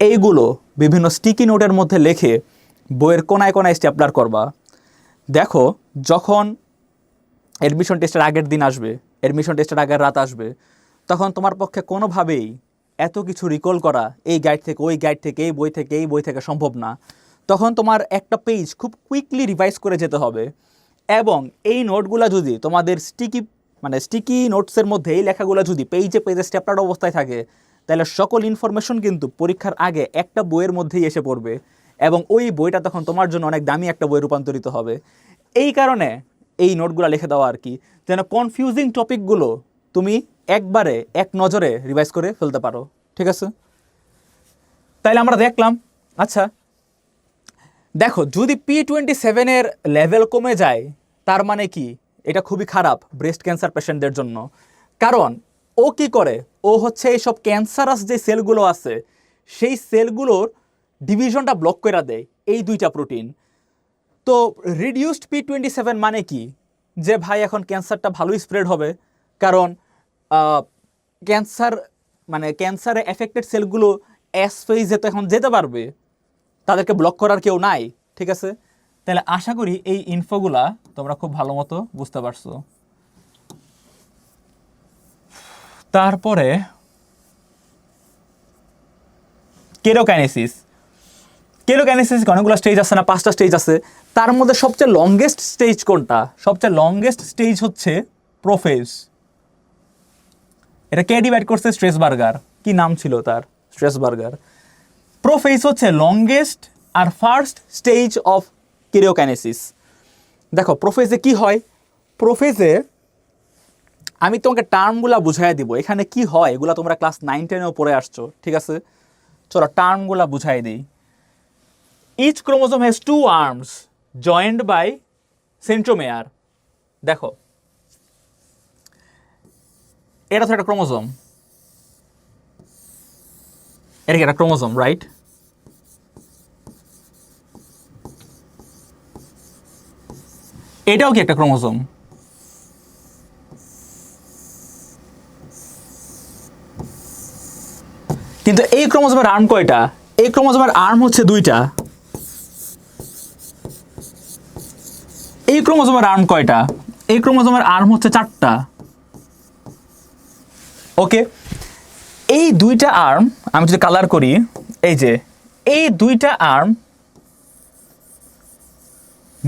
এইগুলো বিভিন্ন স্টিকি নোটের মধ্যে লিখে বইয়ের কোনায় কোনায় স্টেপলার করবা। দেখো, যখন অ্যাডমিশন টেস্টের আগের দিন আসবে, অ্যাডমিশন টেস্টের আগের রাত আসবে, তখন তোমার পক্ষে কোনোভাবেই এত কিছু রিকল করা এই গাইড থেকে, ওই গাইড থেকে, এই বই থেকে সম্ভব না। তখন তোমার একটা পেজ খুব কুইকলি রিভাইজ করে যেতে হবে। এবং এই নোটগুলো যদি তোমাদের স্টিকি নোটসের মধ্যে এই লেখাগুলো যদি পেজে স্টেপলার অবস্থায় থাকে, তাহলে সকল ইনফরমেশন কিন্তু পরীক্ষার আগে একটা বইয়ের মধ্যেই এসে পড়বে, এবং ওই বইটা তখন তোমার জন্য অনেক দামি একটা বই রূপান্তরিত হবে। এই কারণে এই নোটগুলো লিখে দেওয়া আর কি, যেন কনফিউজিং টপিকগুলো তুমি একবারে এক নজরে রিভাইজ করে ফেলতে পারো। ঠিক আছে? তাইলে আমরা দেখলাম। আচ্ছা দেখো, যদি P27 এর লেভেল কমে যায়, তার মানে কি? এটা খুবই খারাপ ব্রেস্ট ক্যান্সার পেশেন্টদের জন্য। কারণ ও কি করে? ও হচ্ছে এইসব ক্যান্সারাস যে সেলগুলো আছে, সেই সেলগুলোর ডিভিশনটা ব্লক করে দেয় এই দুইটা প্রোটিন। তো রিডিউসড P27 মানে কি? যে ভাই এখন ক্যান্সারটা ভালোই স্প্রেড হবে, কারণ ক্যান্সারে এফেক্টেড সেলগুলো এস ফেজে তো এখন যেতে পারবে, তাদেরকে ব্লক করার কেউ নাই। ঠিক আছে? তাহলে আশা করি এই ইনফোগুলা তোমরা খুব ভালো মতো বুঝতে পারছো। তারপরে কেরোকাইনেসিস অনেকগুলো স্টেজ আছে না? 5টা স্টেজ আছে। তার মধ্যে সবচেয়ে লংগেস্ট স্টেজ কোনটা? সবচেয়ে লংগেস্ট স্টেজ হচ্ছে প্রোফেজ। এটা কে ডিভাইড করছে? স্ট্রেসবার্গার। কি নাম ছিল তার? স্ট্রেসবার্গার। প্রোফেজ হচ্ছে লংগেস্ট আর ফার্স্ট স্টেজ অফ কেরিওকাইনেসিস। দেখো প্রোফেজে কি হয়। প্রোফেজে আমি তোমাকে টার্মগুলা বুঝাই দিব, এখানে কি হয় এগুলা তোমরা ক্লাস 9-10-এও পড়ে আসছো। ঠিক আছে? চলো টার্মগুলা বুঝাই দিই। Each chromosome has 2 arms joined by centromere। দেখো, এটা তো একটা ক্রোমোজোম, এটা কি একটা ক্রোমোজোম, রাইট? এটাও কি একটা ক্রোমোজোম। কিন্তু এই ক্রোমোজোমের আর্ম কয়টা? এই ক্রোমোজোমের আর্ম হচ্ছে 2টা। এই ক্রোমোজোমের আর্ম কয়টা? এই ক্রোমোজোমের আর্ম হচ্ছে 4টা। ওকে, এই 2টা আর্ম আমি যদি কালার করি, এই যে এই 2টা আর্ম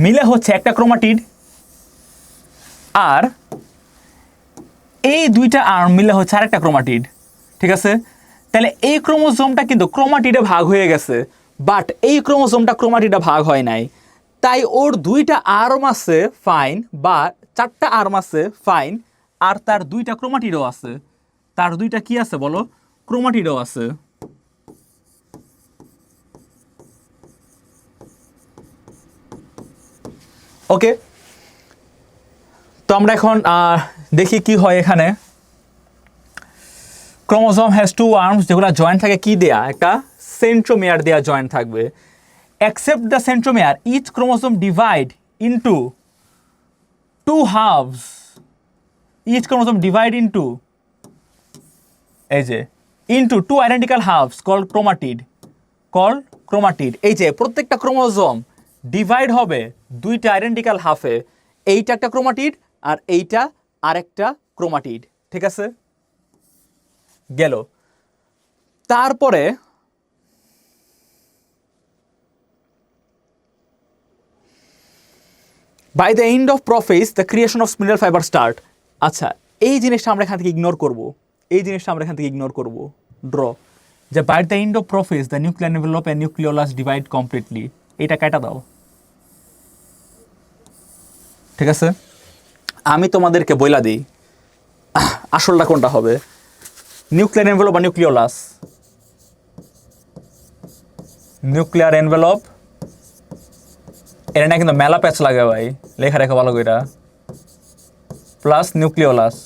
মিলে হচ্ছে একটা ক্রোমাটিড, আর এই 2টা আর্ম মিলে হচ্ছে আরেকটা ক্রোমাটিড। ঠিক আছে, তাহলে এই ক্রোমোজোমটা কিন্তু ক্রোমাটিডে ভাগ হয়ে গেছে, বাট এই ক্রোমোজোমটা ক্রোমাটিডে ভাগ হয় নাই। তাই ওর 2টা আর্ম আছে ফাইন, বা 4টা আর্ম আছে ফাইন, আর তার 2টা ক্রোমাটিডও আছে। তার 2টা কি আছে বলো? ক্রোমাটিডও আছে। ওকে, তো আমরা এখন দেখি কি হয় এখানে। ক্রোমোজোম হ্যাজ 2 আর্মস, যেগুলো জয়েন্ট থাকে কি দেয়া? একটা সেন্ট্রোমিয়ার দেয়া জয়েন্ট থাকবে। Except the centromere, each chromosome divide into 2 halves. Each chromosome divide into এই যে into 2 identical halves called chromatid. এই যে প্রত্যেকটা ক্রোমোজোম ডিভাইড হবে 2টা আইডেন্টিক্যাল হাফে। এইটা একটা ক্রোমাটিড আর এইটা আরেকটা ক্রোমাটিড। ঠিক আছে, গেল। তারপরে by the end of prophase the creation of spindle fibre start. আচ্ছা, এই জিনিসটা আমরা এখান থেকে ইগনোর করব। ড্র, যে by the end of prophase the nuclear envelope and nucleolus divide completely, এটা কেটে দাও। ঠিক আছে, আমি তোমাদেরকে বইলা দিই আসলটা কোনটা হবে, নিউক্লিয়ার এনভেলপ বা নিউক্লিওলাস। নিউক্লিয়ার এনভেলপ, এটা না কিন্তু মেলা প্যাচ লাগে ভাই, লেখা রেখা ভালো করে, plus nucleolus.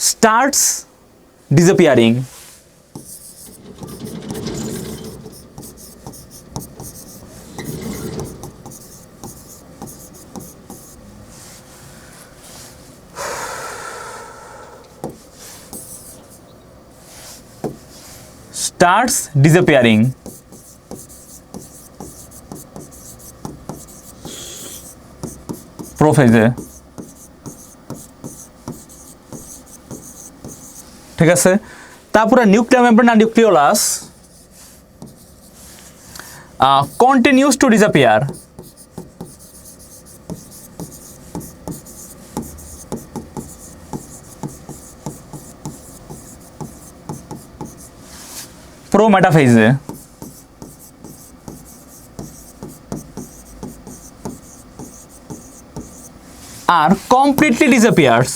Starts disappearing. Starts disappearing. প্রোফেজে। ঠিক আছে, তারপরে নিউক্লিয়ার মেমব্রেন আর নিউক্লিওলাস কন্টিনিউস টু ডিসঅ্যাপিয়ার। প্রোমেটাফেজে। আর কমপ্লিটলি ডিসঅ্যাপিয়ার্স।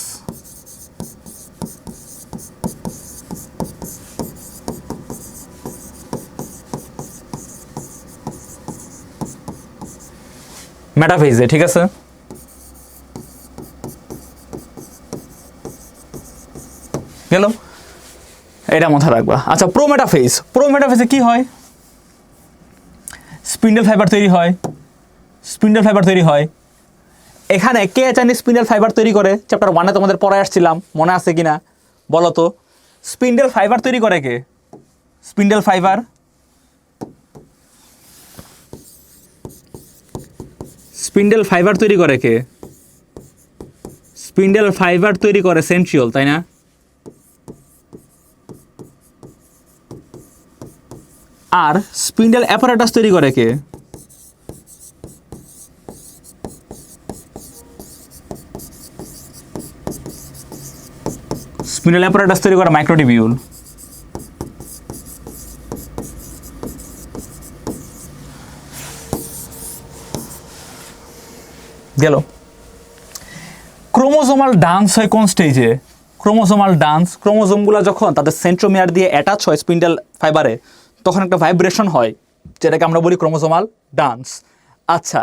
মেটাফেজে। ঠিক আছে, গেল, এটা মাথায় রাখবা। আচ্ছা, প্রোমেটাফেজে কি হয়? স্পিন্ডল ফাইবার তৈরি হয়। এখানে কে জানি স্পিন্ডল ফাইবার তৈরি করে? চ্যাপ্টার 1-এ তোমাদের পড়ায় আসছিলাম, মনে আছে কিনা বলো তো? স্পিন্ডল ফাইবার তৈরি করে কে? স্পিন্ডল ফাইবার তৈরি করে কে? স্পিন্ডল ফাইবার তৈরি করে সেন্ট্রিওল, তাই না? আর স্পিন্ডল অ্যাপারেটাস তৈরি করে কে? স্পিন্ডল অ্যাপারেটাস তৈরি করে মাইক্রোটিবিউল। গেল। ক্রোমোজোমাল ডান্স হয় কোন স্টেজে? ক্রোমোজোমগুলো যখন তাদের সেন্ট্রোমিয়ার দিয়ে অ্যাটাচ হয় স্পিন্ডল ফাইবারে, তখন একটা ভাইব্রেশন হয়, যেটাকে আমরা বলি ক্রোমোজোমাল ডান্স। আচ্ছা,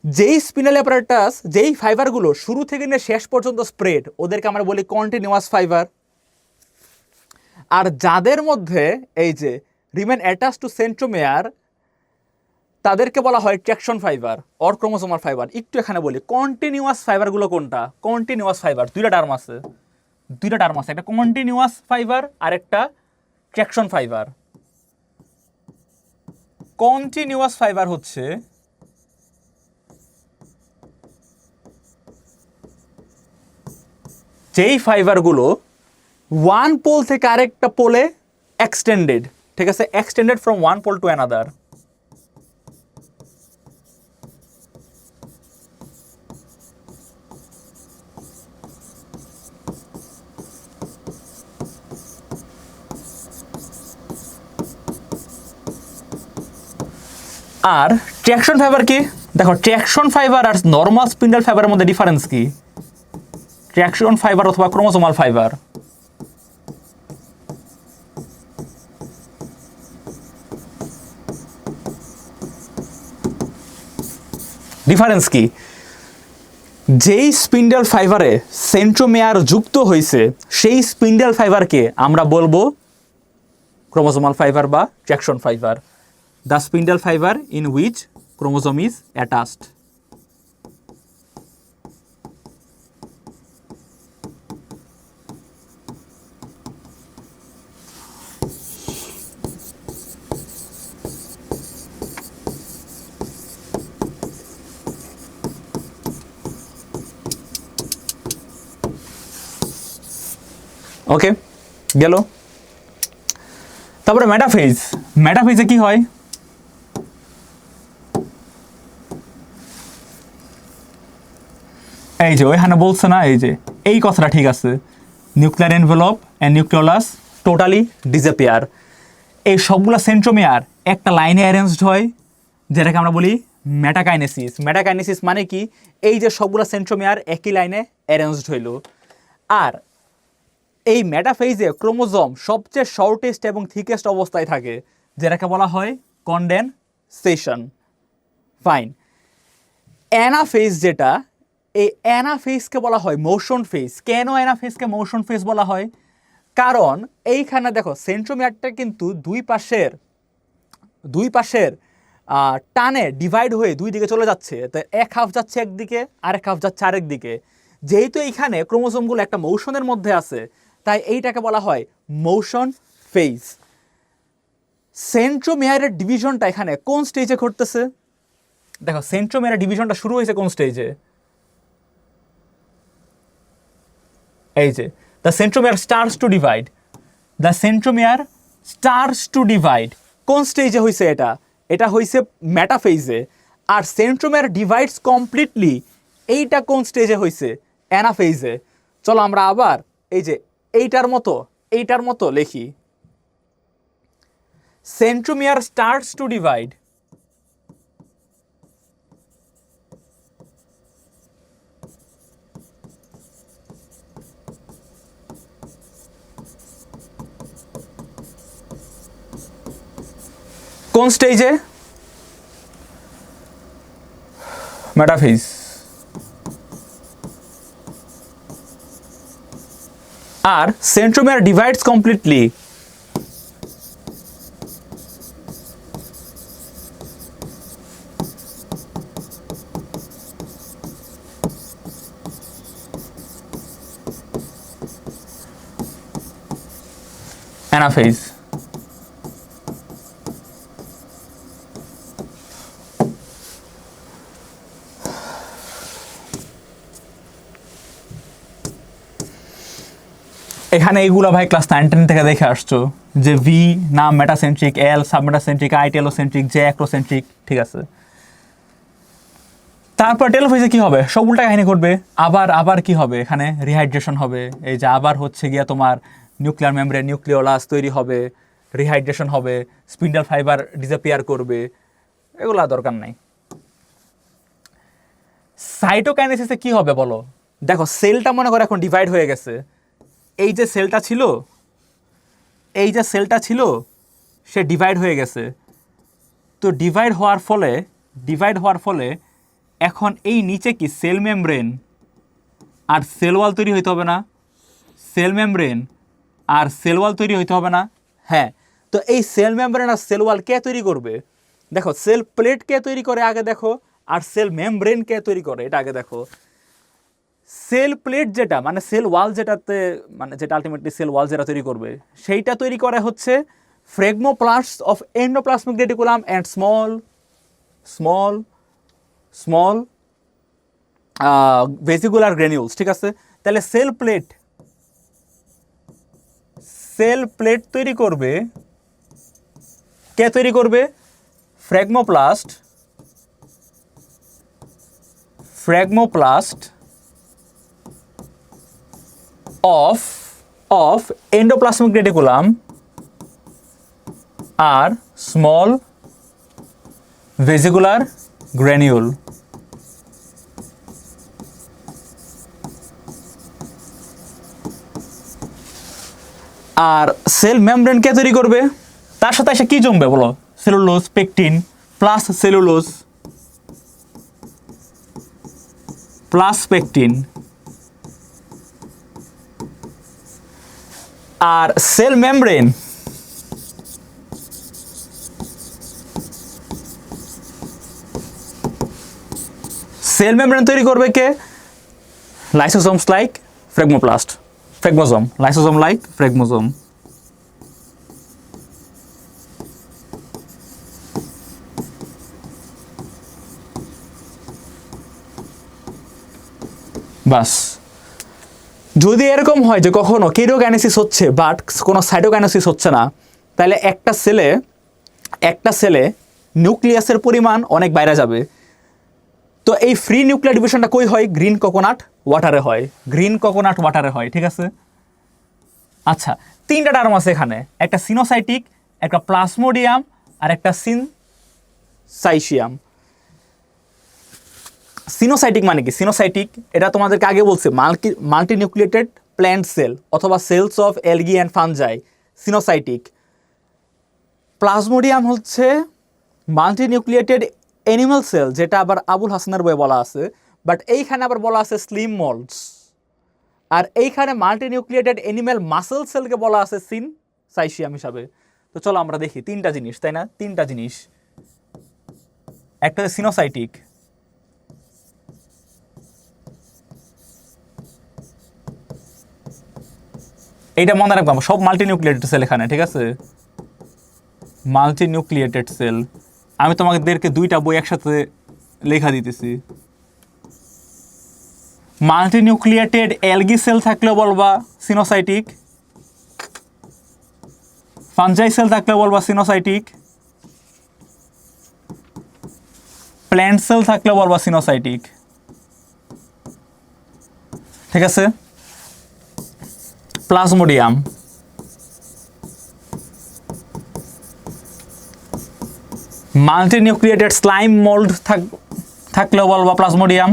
যেই স্পিনাল অ্যাপারেটাস, যেই ফাইবারগুলো শুরু থেকে নিয়ে শেষ পর্যন্ত স্প্রেড, ওদেরকে আমরা বলি কন্টিনিউয়াস ফাইবার। আর যাদের মধ্যে এই যে রিমেন অ্যাটাচ টু সেন্ট্রোমিয়ার, তাদেরকে বলা হয় traction fibre or chromosomal fibre. একটু এখানে বলি কন্টিনিউয়াস ফাইবারগুলো কোনটা? কন্টিনিউয়াস ফাইবার দুইটা টার্ম আছে, একটা কন্টিনিউয়াস ফাইবার আর একটা ট্র্যাকশন ফাইবার। কন্টিনিউয়াস ফাইবার হচ্ছে যেই ফাইবারগুলো ওয়ান পোল থেকে আরেকটা পোলে এক্সটেন্ডেড, ঠিক আছে, extended from one pole to another. আর ট্র্যাকশন ফাইবার কি? দেখো ট্র্যাকশন ফাইবার আর নর্মাল স্পিন্ডল ফাইবারের মধ্যে ডিফারেন্স কি? ট্র্যাকশন ফাইবার অথবা ক্রোমোসোমাল ফাইবার, ডিফারেন্স কি? যেই স্পিন্ডল ফাইবারে সেন্ট্রোমিয়ার যুক্ত হয়েছে সেই স্পিন্ডল ফাইবারকে আমরা বলবো ক্রোমোসোমাল ফাইবার বা traction fibre. The spindle fibre in which chromosome is attached. Okay গেল। তারপরে মেটাফেজ। মেটাফেজে কি হয়? এই যে ওইখানে বলছে না, এই যে এই কথাটা ঠিক আছে, nuclear envelope and nucleolus totally disappear. এই সবগুলো সেন্ট্রোমিয়ার একটা লাইনে অ্যারেঞ্জড হয়, যেটাকে আমরা বলি মেটাকাইনেসিস। মেটাকাইনেসিস মানে কি? এই যে সবগুলো সেন্ট্রোমিয়ার একই লাইনে অ্যারেঞ্জড হইল। আর এই মেটাফেজে ক্রোমোজোম সবচেয়ে শর্টেস্ট এবং থিকেস্ট অবস্থায় থাকে, যেটাকে বলা হয় কনডেনসেশন। ফাইন। অ্যানাফেজ যেটা, এই অ্যানাফেজকে বলা হয় মোশন ফেজ। কেন অ্যানাফেজকে মোশন ফেজ বলা হয়? কারণ এইখানে দেখো সেন্ট্রোমিয়ারটা কিন্তু দুই পাশের টানে ডিভাইড হয়ে দুই দিকে চলে যাচ্ছে। তো এক হাফ যাচ্ছে একদিকে আর এক হাফ যাচ্ছে আরেক দিকে। যেহেতু এইখানে ক্রোমোসোমগুলো একটা মোশনের মধ্যে আছে, তাই এইটাকে বলা হয় মোশন ফেজ। সেন্ট্রোমিয়ারের ডিভিশনটা এখানে কোন স্টেজে ঘটতেছে? দেখো সেন্ট্রোমিয়ারের ডিভিশনটা শুরু হয়েছে কোন স্টেজে? এই যে the centromere starts to divide. The centromere starts to divide কোন স্টেজে হয়েছে? এটা হয়েছে মেটাফেজে। আর সেন্ট্রোমিয়ার ডিভাইডস কমপ্লিটলি, এইটা কোন স্টেজে হয়েছে? অ্যানাফেজে। চলো আমরা আবার এই যে এইটার মতো লিখি। সেন্ট্রোমিয়ার স্টার্টস টু ডিভাইড, কোন স্টেজে? মেটাফেজ। আর সেন্ট্রোমিয়ার ডিভাইডস কমপ্লিটলি, অ্যানাফেজ। এখানে এইগুলো ভাই ক্লাস 9-10 থেকে দেখে আসছো, যে ভি নাম metacentric, L submetacentric, I telocentric, J acrocentric, ঠিক আছে। তারপর টেলোফেজে কি হবে? সব উল্টা কাহিনী ঘটবে। আবার কি হবে? এখানে রিহাইড্রেশন হবে। এই যে আবার হচ্ছে গিয়া তোমার নিউক্লিয়ার মেমব্রেন, নিউক্লিওলাস তৈরি হবে, রিহাইড্রেশন হবে, স্পিন্ডল ফাইবার ডিসঅ্যাপিয়ার করবে। এগুলা দরকার নাই। সাইটোকাইনেসিসে কি হবে বলো? দেখো সেলটা মনে করো এখন ডিভাইড হয়ে গেছে। এই যে সেলটা ছিল সে ডিভাইড হয়ে গেছে। তো ডিভাইড হওয়ার ফলে এখন এই নিচে কি সেল মেমব্রেন আর সেল ওয়াল তৈরি হইতে হবে না? সেল মেমব্রেন আর সেল ওয়াল তৈরি হইতে হবে না? হ্যাঁ। তো এই সেল মেমব্রেন আর সেল ওয়াল কে তৈরি করবে? দেখো সেল প্লেট কে তৈরি করে আগে দেখো, আর সেল মেমব্রেন কে তৈরি করে এটা আগে দেখো। সেল প্লেট যেটা মানে সেল ওয়াল যেটাতে মানে যেটা আলটিমেটলি সেল ওয়াল যেটা তৈরি করবে সেইটা তৈরি করে হচ্ছে phragmoplast of endoplasmic reticulum and small small small vesicular granules, ঠিক আছে। তাহলে সেল প্লেট তৈরি করবে কে তৈরি করবে? ফ্রেগমোপ্লাস্ট of endoplasmic reticulum আর small vesicular granule। আর সেল মেমব্রেন কে তৈরি করবে? তার সাথে এসে কি জমবে বলো? Cellulose, pectin plus cellulose plus pectin. আর সেল মেমব্রেন তৈরি করবে কে? Lysosomes like phragmosome, lysosome like phragmosome. বাস। যদি এরকম হয় যে কখনো কেরিওকাইনেসিস হচ্ছে বাট কোনো সাইটোকাইনেসিস হচ্ছে না, তাহলে একটা সেলে নিউক্লিয়াসের পরিমাণ অনেক বাইরে যাবে। তো এই ফ্রি নিউক্লিয়ার ডিভিশনটা কই হয়? গ্রিন কোকোনাট ওয়াটারে হয়, ঠিক আছে। আচ্ছা, তিনটা টার্ম আছে এখানে, একটা সিনোসাইটিক, একটা প্লাজমোডিয়াম আর একটা সিনসাইশিয়াম। সিনোসাইটিক মানে কি? সিনোসাইটিক এটা তোমাদেরকে আগে বলছে, মাল্টি নিউক্লিয়েটেড প্ল্যান্ট সেল অথবা cells of algae and fungi, coenocytic. Plasmodium হচ্ছে মাল্টি নিউক্লিয়েটেড অ্যানিমাল সেল, যেটা আবার আবুল হাসানের বইয়ে বলা আছে, বাট এইখানে আবার বলা আছে স্লিম মল্ডস। আর এইখানে মাল্টি নিউক্লিয়েটেড অ্যানিমাল মাসেল সেলকে বলা আছে সিনসাইশিয়াম হিসাবে। তো চলো আমরা দেখি তিনটা জিনিস, তাই না? তিনটা জিনিস, একটা হচ্ছে সিনোসাইটিক, এইটা মনে রাখবো, সব মাল্টি নিউক্লিয়েটেড সেল এখানে, ঠিক আছে। মাল্টি নিউক্লিয়েটেড সেল, আমি তোমাদেরকে দুইটা বই একসাথে লেখা দিতেছি। মাল্টি নিউক্লিয়েটেড এলগি সেল থাকলেও বলবা সিনোসাইটিক, ফানজাই সেল থাকলেও বলবা সিনোসাইটিক, প্ল্যান্ট সেল থাকলেও বলবা সিনোসাইটিক, ঠিক আছে। Plasmodium, multi nucleated slime mould থাকলেও বলবা প্লাজমোডিয়াম,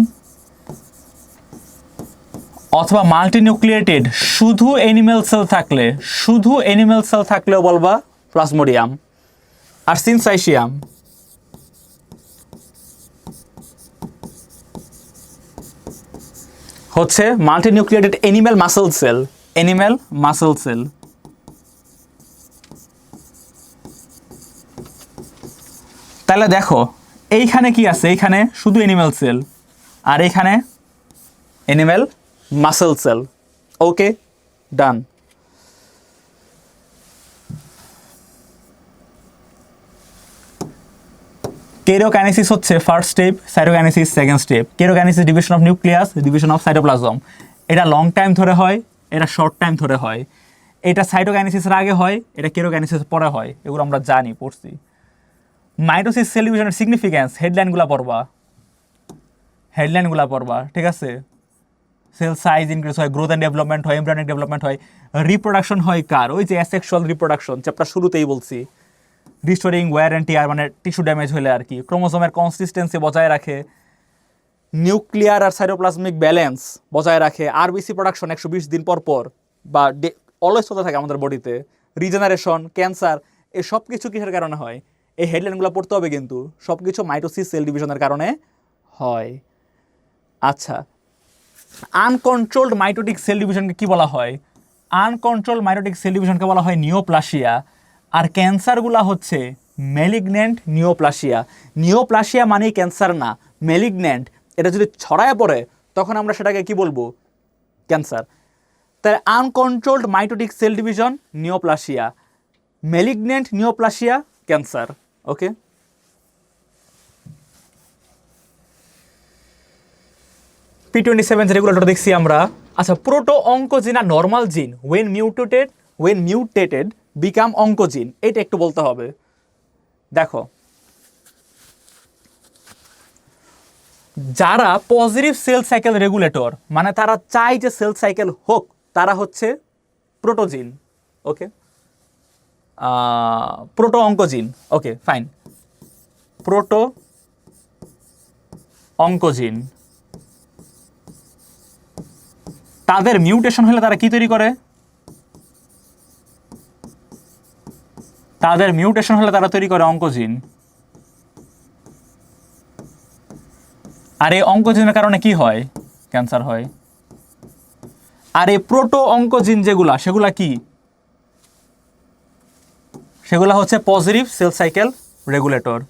অথবা মাল্টি নিউক্লিয়েটেড শুধু অ্যানিমাল সেল থাকলেও বলবা প্লাজমোডিয়াম। আর সিনসাইশিয়াম হচ্ছে multi nucleated animal muscle sell. তাহলে দেখো এইখানে কি আছে? এইখানে শুধু অ্যানিমাল সেল আর এইখানে animal muscle cell. Okay, done. Karyokinesis হচ্ছে first step, cytokinesis second step. Karyokinesis division of nucleus, division of cytoplasm. এটা লং টাইম ধরে হয়, এটা শর্ট টাইম ধরে হয়। এটা সাইটোকাইনেসিসের আগে হয়, এটা কেরিওকাইনেসিসের পরে হয়, এগুলো আমরা জানি, পড়ছি। মাইটোসিস সেল ডিভিশনের সিগনিফিক্যান্স হেডলাইনগুলো পড়বা, ঠিক আছে। সেল সাইজ ইনক্রিজ হয়, গ্রোথ অ্যান্ড ডেভেলপমেন্ট হয়, এমব্রায়োনিক ডেভেলপমেন্ট হয়, রিপ্রোডাকশন হয় কার? ওই যে অ্যাসেক্সুয়াল রিপ্রোডাকশন, চ্যাপ্টার শুরুতেই বলছি। রিস্টোরিং ওয়্যার অ্যান্ড টিয়ার মানে টিস্যু ড্যামেজ হলে আর কি। ক্রোমোজোমের কনসিস্টেন্সি বজায় রাখে, নিউক্লিয়ার আর সাইটোপ্লাজমিক ব্যালেন্স বজায় রাখে, আরবিসি প্রোডাকশন 120 দিন পর বা অলওয়েজ হতে থাকে আমাদের বডিতে, রিজেনারেশন, ক্যান্সার, এই সব কিছু কিসের কারণে হয়? এই হেডলাইনগুলো পড়তে হবে, কিন্তু সব কিছু মাইটোসিস সেল ডিভিশনের কারণে হয়। আচ্ছা, আনকন্ট্রোলড মাইটোটিক সেল ডিভিশনকে কি বলা হয়? আনকন্ট্রোলড মাইটোটিক সেল ডিভিশনকে বলা হয় নিওপ্লাসিয়া। আর ক্যান্সারগুলো হচ্ছে ম্যালিগন্যান্ট নিওপ্লাসিয়া। নিওপ্লাসিয়া মানেই ক্যান্সার না, ম্যালিগন্যান্ট এটা যদি ছড়ায় পড়ে তখন আমরা সেটাকে কি বলবো? ক্যান্সার। তাই uncontrolled mitotic cell division neoplasia, malignant neoplasia cancer. Okay, P27 regulator দেখছি আমরা। আচ্ছা, প্রোটো অঙ্কোজিন আর normal gene when mutated become oncogene, এটা একটু বলতে হবে। দেখো, যারা পজিটিভ সেল সাইকেল রেগুলেটর, মানে তারা চায় যে সেল সাইকেল হোক, তারা হচ্ছে protogene. Okay, proto oncogene. Okay fine, proto oncogene. তাদের মিউটেশন হলে তারা কি তৈরি করে? তাদের মিউটেশন হলে তারা তৈরি করে অঙ্কোজিন। আর এই অঙ্কোজিনের কারণে কি হয়? ক্যান্সার হয়। আর এই প্রোটো অঙ্কোজিন যেগুলা, সেগুলা কি? সেগুলা হচ্ছে পজিটিভ সেল সাইকেল রেগুলেটর।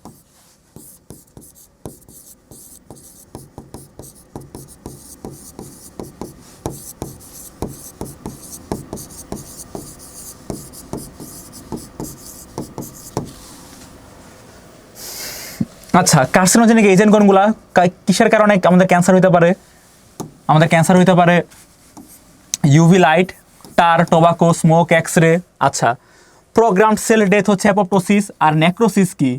আচ্ছা, কার্সিনোজেনিক এজেন্ট কোনগুলা? কিসের কারণে আমাদের ক্যান্সার হইতে পারে? আমাদের ক্যান্সার হইতে পারে ইউভি লাইট, টার, টোবাকো, স্মোক, এক্স-রে। আচ্ছা, প্রোগ্রামড সেল ডেথ হচ্ছে অ্যাপোপ্টোসিস। আর নেক্রোসিস কি?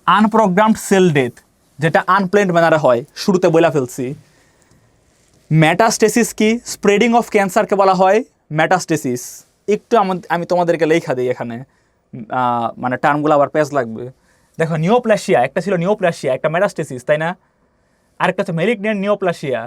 আনপ্রোগ্রামড সেল ডেথ, যেটা আনপ্ল্যান্ড ম্যানারে হয়, শুরুতে বলে ফেলছি। মেটাস্টেসিস কি? স্প্রেডিং অফ ক্যান্সারকে বলা হয় মেটাস্টেসিস। একটু আমি তোমাদেরকে লেখা দিই এখানে, মানে টার্মগুলো আবার পেজ লাগবে। দেখো, নিওপ্লাসিয়া একটা ছিল, নিওপ্লাসিয়া একটা মেটাস্টেসিস, তাই না? আরেকটা হচ্ছে ম্যালিগন্যান্ট নিওপ্লাসিয়া।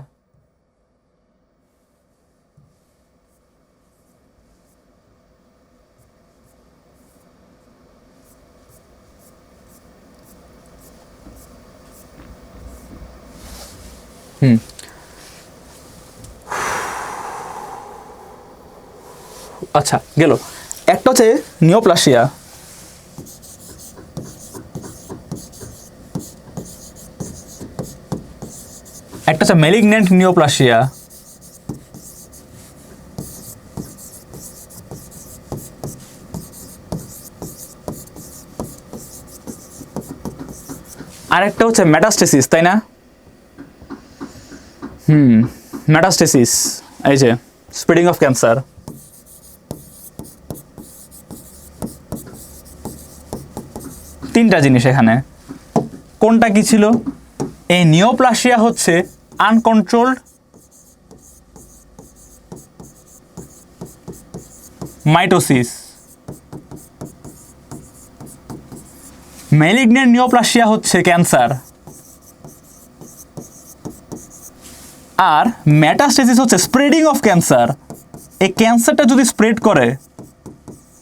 আচ্ছা গেল, একটা হচ্ছে নিওপ্লাসিয়া, একটা হচ্ছে ম্যালিগন্যান্ট নিওপ্লাসিয়া। আরেকটা হচ্ছে মেটাস্টেসিস, তাই না? মেটাস্টেসিস, এই যে স্প্রেডিং অফ ক্যান্সার। তিনটা জিনিস এখানে, কোনটা কি ছিল? এই নিওপ্লাসিয়া হচ্ছে আনকন্ট্রোলড মাইটোসিস, ম্যালিগন্যান্ট নিওপ্লাসিয়া হচ্ছে ক্যান্সার, আর মেটাস্টেসিস হচ্ছে স্প্রেডিং অফ ক্যান্সার। এই ক্যান্সারটা যদি স্প্রেড করে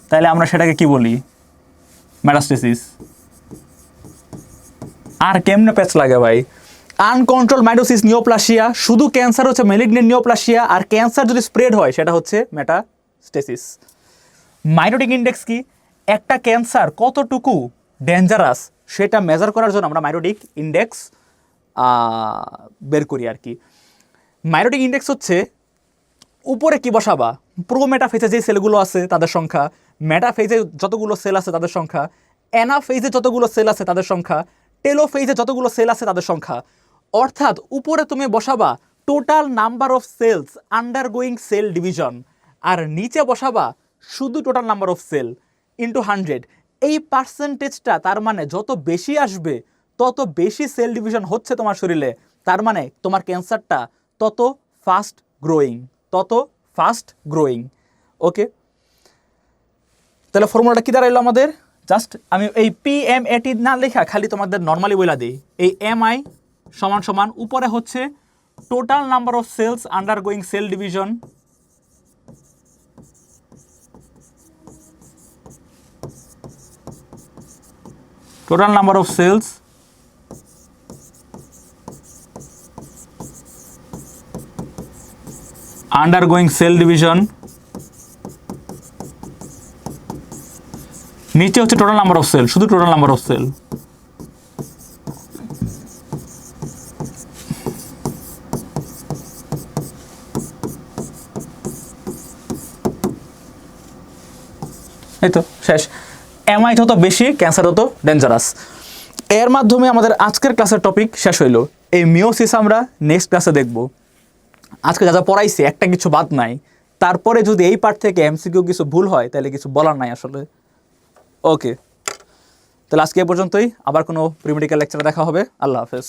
তাহলে আমরা সেটাকে কি বলি? মেটাস্টেসিস। আর কেমনে প্যাচ লাগে ভাই? আনকন্ট্রোল মাইটোসিস নিওপ্লাসিয়া, শুধু ক্যান্সার হচ্ছে ম্যালিগন্যান্ট নিওপ্লাসিয়া, আর ক্যান্সার যদি স্প্রেড হয় সেটা হচ্ছে মেটাস্টেসিস। মাইটোটিক ইন্ডেক্স কি? একটা ক্যান্সার কতটুকু ডেঞ্জারাস সেটা মেজার করার জন্য আমরা মাইটোটিক ইন্ডেক্স বের করি আর কি। মাইটোটিক ইন্ডেক্স হচ্ছে উপরে কি বসাবা? প্রোমেটাফেজে যে সেলগুলো আছে তাদের সংখ্যা, মেটাফেজে যতগুলো সেল আছে তাদের সংখ্যা, অ্যানাফেজে যতগুলো সেল আছে তাদের সংখ্যা, টেলোফেজে যতগুলো সেল আছে তাদের সংখ্যা। অর্থাৎ উপরে তুমি বসাবা total number of cells undergoing cell division, আর নিচে বসাবা শুধু total number of cell into 100। এই পার্সেন্টেজটা তার মানে যত বেশি আসবে তত বেশি সেল ডিভিশন হচ্ছে তোমার শরীরে, তার মানে তোমার ক্যান্সারটা তত ফাস্ট গ্রোয়িং। ওকে, তাহলে ফর্মুলাটা কি দাঁড়াইলো আমাদের? জাস্ট আমি এই PMAT না লেখা খালি তোমাদের নর্মালি বলে দিই। এই MI সমান সমান উপরে হচ্ছে total number of cells undergoing cell division, total number of cells undergoing cell division, নিচে হচ্ছে টোটাল নাম্বার অফ সেল, শুধু টোটাল নাম্বার অফ সেল। এই তো শেষ। এমআই যত বেশি ক্যান্সার তত ডেঞ্জারাস। এর মাধ্যমে আমাদের আজকের ক্লাসের টপিক শেষ হইলো। এই মিওসিস আমরা নেক্সট ক্লাসে দেখব। আজকে যা যা পড়াইছি একটা কিছু বাদ নাই। তারপরে যদি এই পার্ট থেকে এমসিকিউ কিছু ভুল হয় তাহলে কিছু বলার নাই আসলে। ওকে, তাহলে আজকে এ পর্যন্তই। আবার কোনো প্রি মেডিকেল লেকচারে দেখা হবে। আল্লাহ হাফেজ।